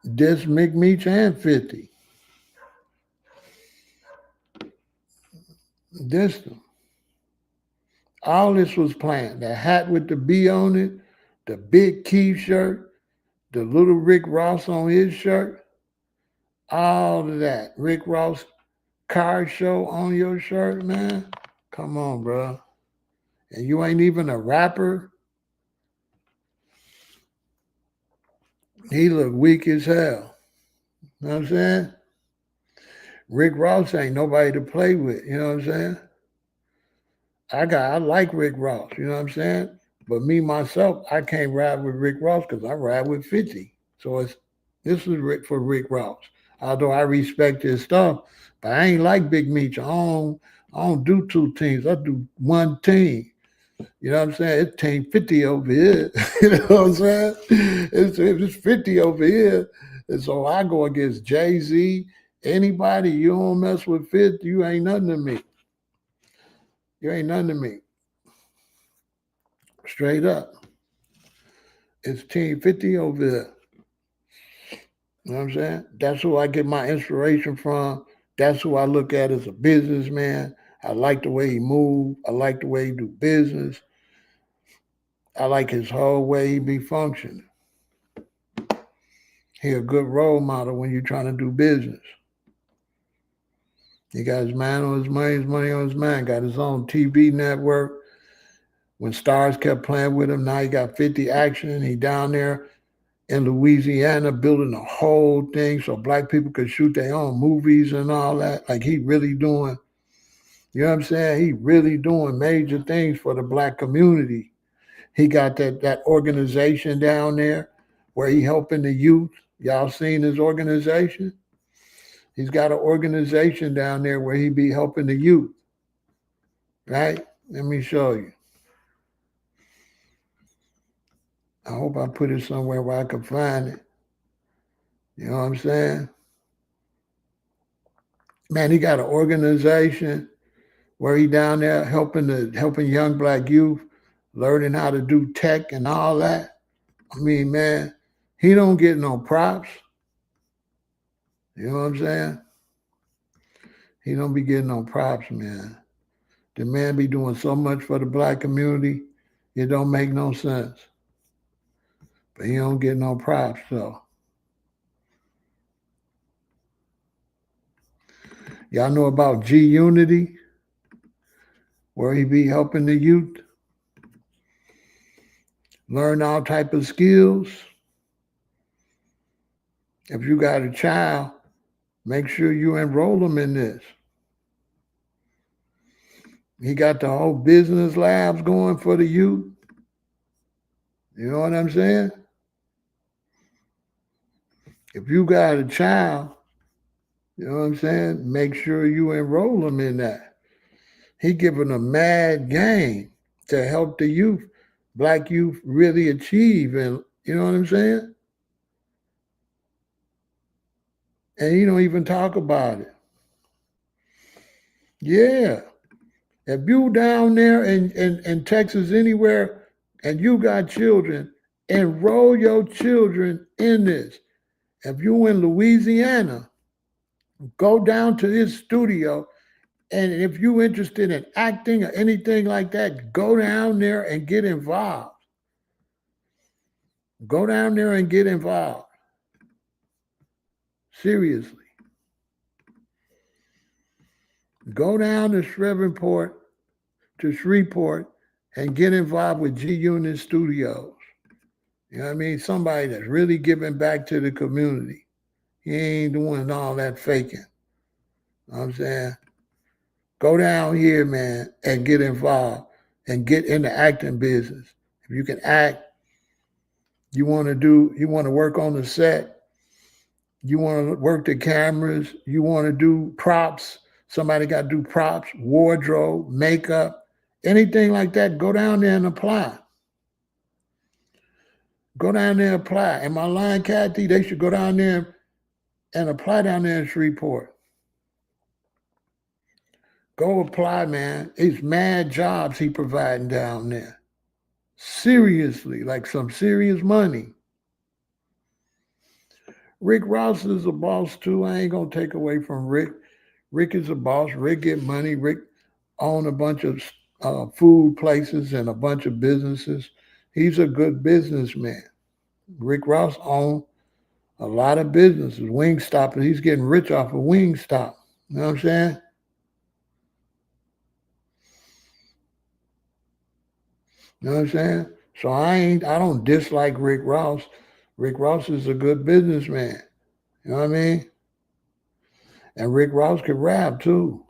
dissed Big Meech and 50. Dissed him. All this was planned. The hat with the B on it, the big Keith shirt, the little Rick Ross on his shirt, all of that. Rick Ross car show on your shirt, man. Come on, bro. And you ain't even a rapper. He look weak as hell. You know what I'm saying? Rick Ross ain't nobody to play with. You know what I'm saying? I like Rick Ross. You know what I'm saying? But me myself, I can't ride with Rick Ross because I ride with 50. So this is for Rick Ross. Although I respect his stuff, but I ain't like Big Meech. I don't do two teams. I do one team. You know what I'm saying? It's team 50 over here. You know what I'm saying? It's 50 over here. And so I go against Jay-Z. Anybody, you don't mess with 50, you ain't nothing to me. You ain't nothing to me. Straight up. It's team 50 over there. You know what I'm saying? That's who I get my inspiration from. That's who I look at as a businessman. I like the way he move. I like the way he do business. I like his whole way he be functioning. He a good role model when you're trying to do business. He got his mind on his money on his mind. Got his own TV network. When stars kept playing with him, now he got 50 Action. He down there in Louisiana building a whole thing so black people could shoot their own movies and all that. Like he really doing, you know what I'm saying? He really doing major things for the black community. He got that organization down there where he helping the youth. Y'all seen his organization? He's got an organization down there where he be helping the youth. Right? Let me show you. I hope I put it somewhere where I can find it. You know what I'm saying? Man, he got an organization where he down there helping young black youth learning how to do tech and all that. I mean, man, he don't get no props. You know what I'm saying? He don't be getting no props, man. The man be doing so much for the black community, it don't make no sense. But he don't get no props, so. Y'all know about G Unity, where he be helping the youth learn all type of skills. If you got a child, make sure you enroll them in this. He got the whole business labs going for the youth. You know what I'm saying? If you got a child, you know what I'm saying? Make sure you enroll them in that. He giving a mad game to help the youth, black youth, really achieve. And you know what I'm saying? And he don't even talk about it. Yeah. If you down there in Texas anywhere and you got children, enroll your children in this. If you in Louisiana, go down to his studio. And if you're interested in acting or anything like that, go down there and get involved. Go down there and get involved. Seriously. Go down to Shreveport, and get involved with G Unit Studios. You know what I mean? Somebody that's really giving back to the community. He ain't doing all that faking. You know what I'm saying? Go down here, man, and get involved and get in the acting business. If you can act, you want to work on the set, you want to work the cameras, you want to do props, somebody got to do props, wardrobe, makeup, anything like that, go down there and apply. Go down there and apply. Am I lying, Kathy? They should go down there and apply down there in Shreveport. Go apply, man. It's mad jobs he providing down there. Seriously, like some serious money. Rick Ross is a boss too. I ain't gonna take away from Rick. Rick is a boss. Rick get money. Rick own a bunch of food places and a bunch of businesses. He's a good businessman. Rick Ross owned a lot of businesses. Wingstop, and he's getting rich off of Wingstop. You know what I'm saying? You know what I'm saying? So I don't dislike Rick Ross. Rick Ross is a good businessman. You know what I mean? And Rick Ross could rap too.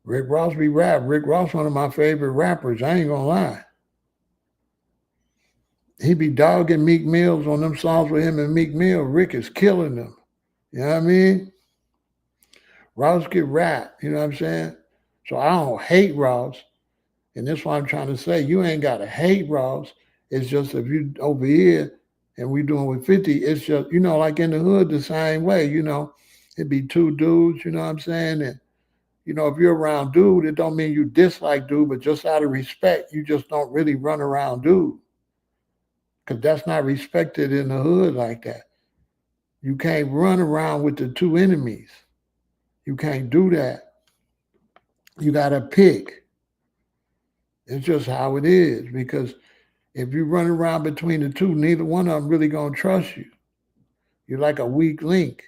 Rick Ross be rap. Rick Ross one of my favorite rappers. I ain't gonna lie. He be dogging Meek Mills on them songs with him and Meek Mill. Rick is killing them. You know what I mean? Ross could rap. You know what I'm saying? So I don't hate Ross. And that's what I'm trying to say. You ain't got to hate Ross. It's just if you over here and we doing with 50, it's just, like in the hood the same way, it'd be two dudes, you know what I'm saying? And, if you're around dude, it don't mean you dislike dude, but just out of respect, you just don't really run around dude. Because that's not respected in the hood like that. You can't run around with the two enemies. You can't do that. You got to pick. It's just how it is, because if you run around between the two, neither one of them really going to trust you. You're like a weak link.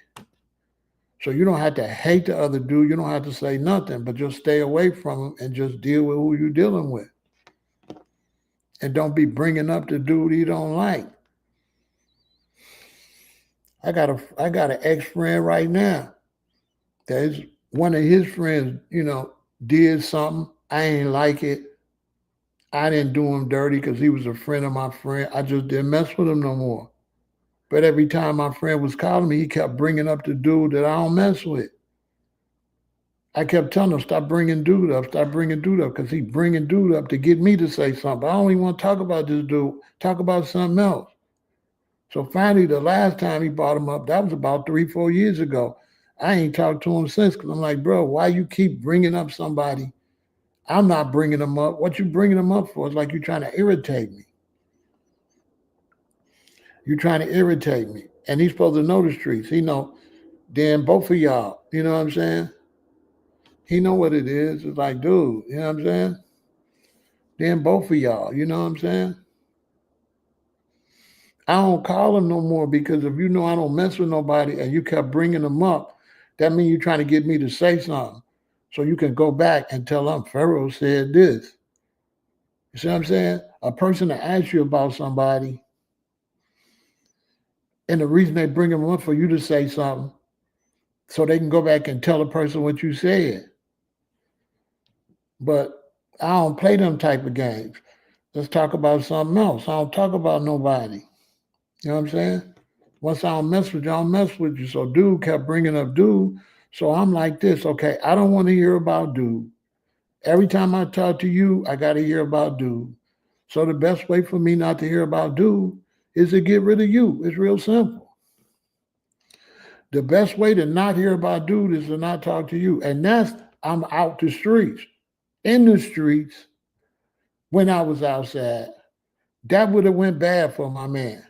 So you don't have to hate the other dude. You don't have to say nothing, but just stay away from him and just deal with who you're dealing with. And don't be bringing up the dude you don't like. I got an ex-friend right now that is one of his friends, did something. I ain't like it. I didn't do him dirty because he was a friend of my friend. I just didn't mess with him no more. But every time my friend was calling me, he kept bringing up the dude that I don't mess with. I kept telling him, stop bringing dude up, because he bringing dude up to get me to say something. I don't even want to talk about this dude. Talk about something else. So finally, the last time he brought him up, that was about 3-4 years ago. I ain't talked to him since because I'm like, bro, why you keep bringing up somebody? I'm not bringing them up. What you bringing them up for? It's like you're trying to irritate me. You're trying to irritate me. And he's supposed to know the streets. He know, damn, both of y'all. You know what I'm saying? He know what it is. It's like, dude, you know what I'm saying? Damn, both of y'all. You know what I'm saying? I don't call him no more because if you know I don't mess with nobody and you kept bringing them up, that means you're trying to get me to say something. So you can go back and tell them, Pharaoh said this. You see what I'm saying? A person to ask you about somebody, And the reason they bring them up for you to say something, so they can go back and tell the person what you said. But I don't play them type of games. Let's talk about something else. I don't talk about nobody. You know what I'm saying? Once I don't mess with you, I don't mess with you. So dude kept bringing up dude. So I'm like this, okay, I don't want to hear about dude. Every time I talk to you, I got to hear about dude. So the best way for me not to hear about dude is to get rid of you. It's real simple. The best way to not hear about dude is to not talk to you. And that's, I'm out the streets. In the streets, when I was outside, that would have went bad for my man.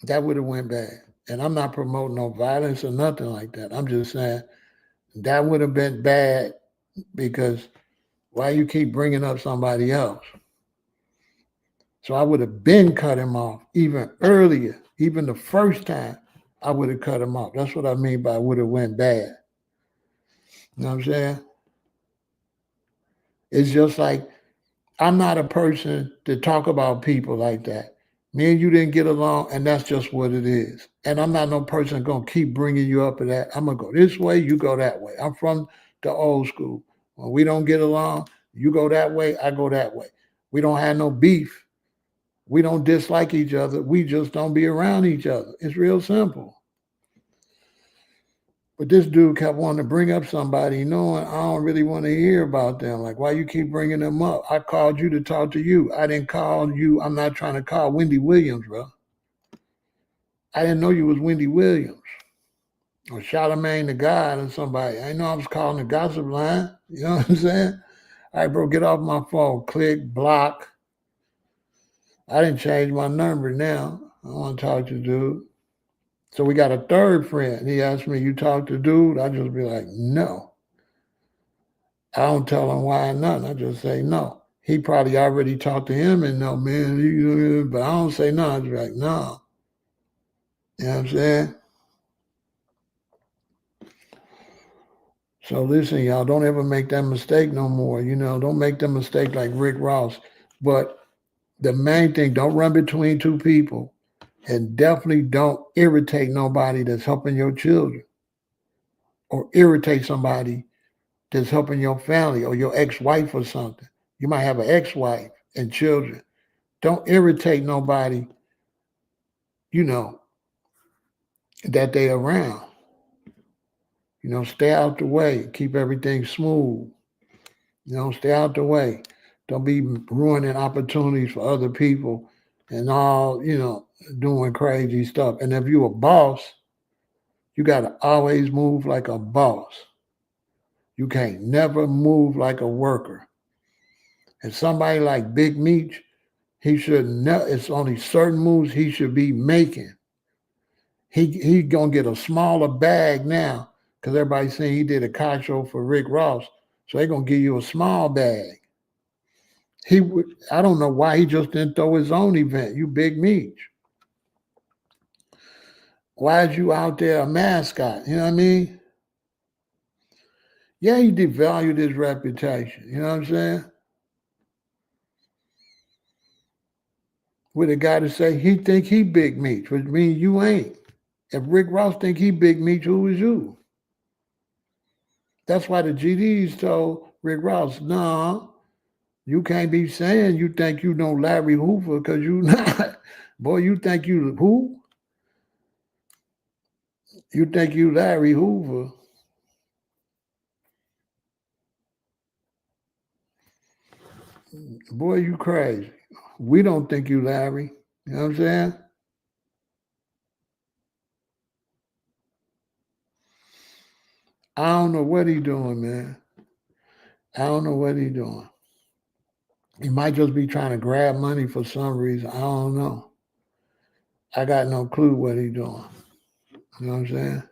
That would have went bad. And I'm not promoting no violence or nothing like that. I'm just saying that would have been bad because why you keep bringing up somebody else? So I would have been cut him off even earlier, even the first time I would have cut him off. That's what I mean by would have went bad. You know what I'm saying? It's just like I'm not a person to talk about people like that. Me and you didn't get along, and that's just what it is. And I'm not no person gonna keep bringing you up to that. I'm gonna go this way, you go that way. I'm from the old school. When we don't get along, you go that way, I go that way. We don't have no beef. We don't dislike each other. We just don't be around each other. It's real simple. But this dude kept wanting to bring up somebody, knowing I don't really want to hear about them. Like, why you keep bringing them up? I called you to talk to you. I didn't call you. I'm not trying to call Wendy Williams, bro. I didn't know you was Wendy Williams or Charlamagne the God or somebody. I didn't know I was calling the gossip line. You know what I'm saying? All right, bro, get off my phone. Click, block. I didn't change my number now. I don't want to talk to dude. So we got a third friend. He asked me, you talk to dude? I just be like, no. I don't tell him why or nothing. I just say no. He probably already talked to him and no, man, but I don't say no. I just like, no. You know what I'm saying? So listen, y'all, don't ever make that mistake no more. You know, don't make that mistake like Rick Ross. But the main thing, don't run between two people. And definitely don't irritate nobody that's helping your children or irritate somebody that's helping your family or your ex-wife or something. You might have an ex-wife and children. Don't irritate nobody, you know, that they around. You know, stay out the way. Keep everything smooth. You know, stay out the way. Don't be ruining opportunities for other people and all, you know, doing crazy stuff. And if you're a boss, you got to always move like a boss. You can't never move like a worker. And somebody like Big Meech, he should never, it's only certain moves he should be making. He gonna get a smaller bag now because everybody's saying he did a car show for Rick Ross, so they're gonna give you a small bag. He would, I don't know why he just didn't throw his own event. You Big Meech. Why is you out there a mascot? You know what I mean? Yeah, he devalued his reputation. You know what I'm saying? With a guy to say he think he Big Meech, which means you ain't. If Rick Ross think he Big Meech, who is you? That's why the GDs told Rick Ross, nah, you can't be saying you think you know Larry Hoover because you not. Boy, you think you who? You think you Larry Hoover. Boy, you crazy. We don't think you Larry. You know what I'm saying? I don't know what he doing, man. I don't know what he doing. He might just be trying to grab money for some reason. I don't know. I got no clue what he doing. You know what I'm saying?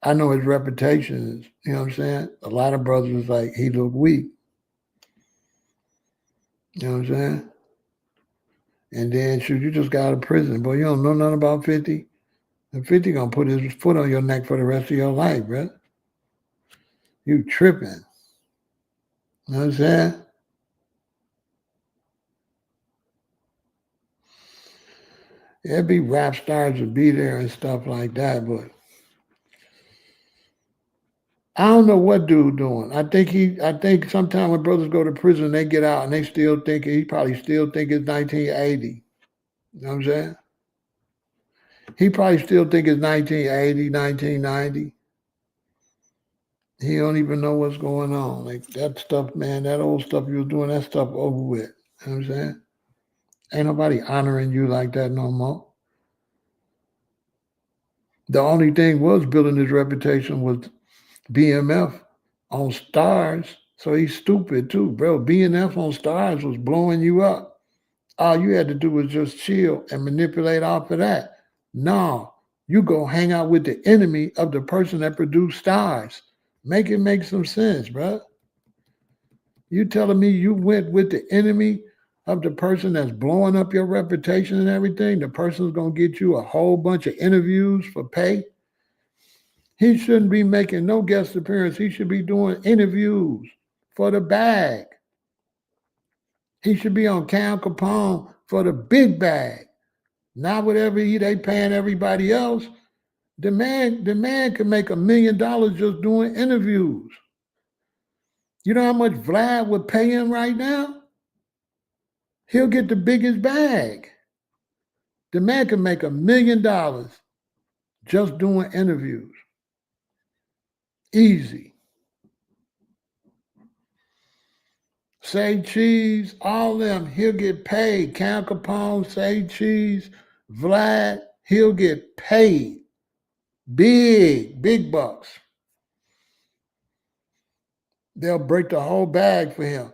I know his reputation is, you know what I'm saying? A lot of brothers like he look weak. You know what I'm saying? And then shoot, you just got out of prison, boy. You don't know nothing about 50. And 50 gonna put his foot on your neck for the rest of your life, bro. You tripping. You know what I'm saying? There'd be rap stars would be there and stuff like that, but I don't know what dude doing. I think sometimes when brothers go to prison, they get out and they still think he probably still think it's 1980. You know what I'm saying? He probably still think it's 1980, 1990. He don't even know what's going on. Like that stuff, man, that old stuff you was doing, that stuff over with. You know what I'm saying? Ain't nobody honoring you like that no more. The only thing was building his reputation was BMF on Stars. So he's stupid too, bro. BMF on Stars was blowing you up. All you had to do was just chill and manipulate off of that. No, you go hang out with the enemy of the person that produced Stars. Make it make some sense, bro. You telling me you went with the enemy of the person that's blowing up your reputation and everything? The person's gonna get you a whole bunch of interviews for pay. He shouldn't be making no guest appearance. He should be doing interviews for the bag. He should be on Cal Capone for the big bag. Not whatever they paying everybody else. The man can make $1 million just doing interviews. You know how much Vlad would pay him right now? He'll get the biggest bag. The man can make $1 million just doing interviews. Easy. Say Cheese, all them, he'll get paid. Cal Capone, Say Cheese, Vlad, he'll get paid. Big bucks. They'll break the whole bag for him.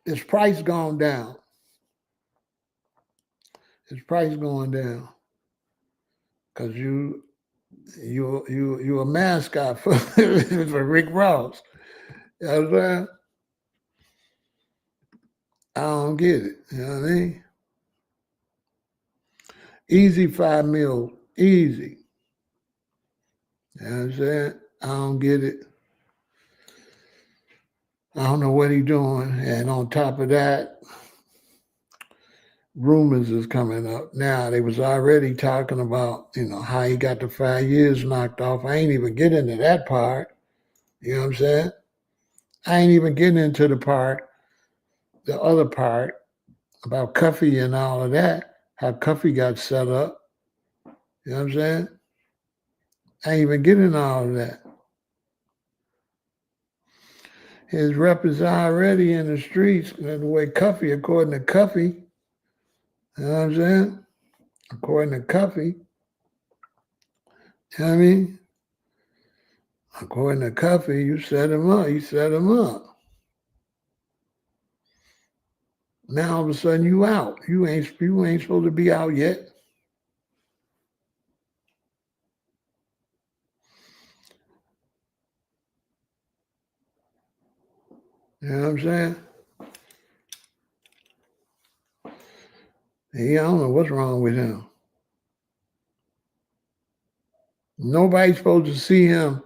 His price gone down. His price going down. Cause you a mascot for, for Rick Ross. You know what I'm saying? I don't get it. You know what I mean? Easy 5 mil. Easy. You know what I'm saying? I don't get it. I don't know what he's doing. And on top of that, rumors is coming up. Now, they was already talking about, how he got the 5 years knocked off. I ain't even getting into that part. You know what I'm saying? I ain't even getting into the other part about Cuffy and all of that, how Cuffy got set up. You know what I'm saying? I ain't even getting all of that. His rep is already in the streets, the way Cuffy, according to Cuffy. You know what I'm saying? According to Cuffy. You know what I mean? According to Cuffy, you set him up. You set him up. Now all of a sudden you out. You ain't supposed to be out yet. You know what I'm saying? I don't know what's wrong with him. Nobody's supposed to see him.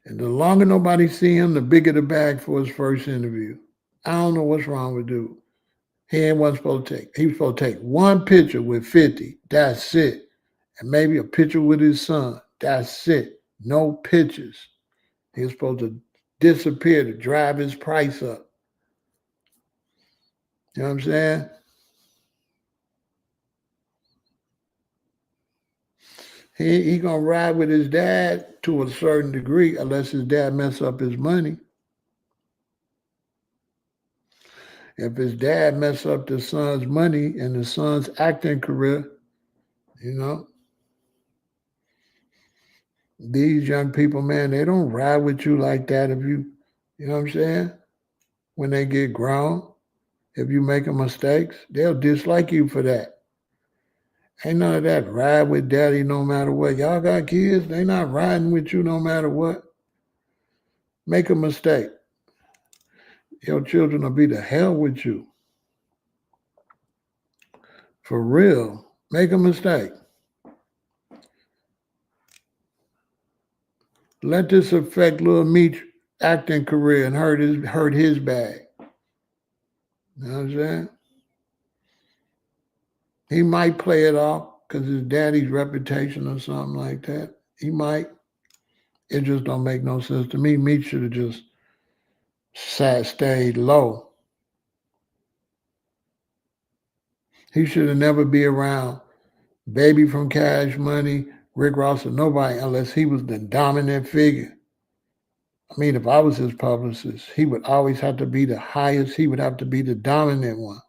And the longer nobody see him, the bigger the bag for his first interview. I don't know what's wrong with dude. He wasn't supposed to take. He was supposed to take one picture with 50. That's it. And maybe a picture with his son. That's it. No pictures. He was supposed to disappear to drive his price up. You know what I'm saying? He gonna ride with his dad to a certain degree, unless his dad mess up his money. If his dad mess up the son's money and the son's acting career, these young people, man, they don't ride with you like that if you know what I'm saying? When they get grown, if you making mistakes, they'll dislike you for that. Ain't none of that ride with daddy no matter what. Y'all got kids, they not riding with you no matter what. Make a mistake. Your children will be the hell with you. For real. Make a mistake. Let this affect Lil Meech acting career and hurt his bag. You know what I'm saying? He might play it off because his daddy's reputation or something like that. He might. It just don't make no sense to me. Meech should have just stayed low. He should have never be around Baby from Cash Money, Rick Ross, or nobody unless he was the dominant figure. I mean, if I was his publicist, he would always have to be the highest. He would have to be the dominant one.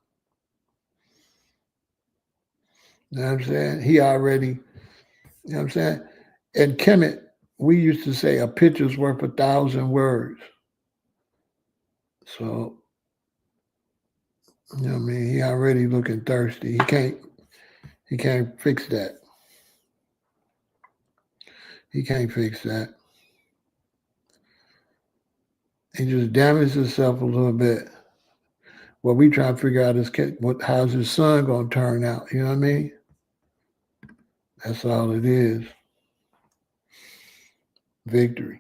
You know what I'm saying? He already, you know what I'm saying? And Kemet, we used to say a picture's worth 1,000 words. So, you know what I mean? He already looking thirsty. He can't fix that. He can't fix that. He just damaged himself a little bit. What we try to figure out is how's his son going to turn out. You know what I mean? That's all it is. Victory.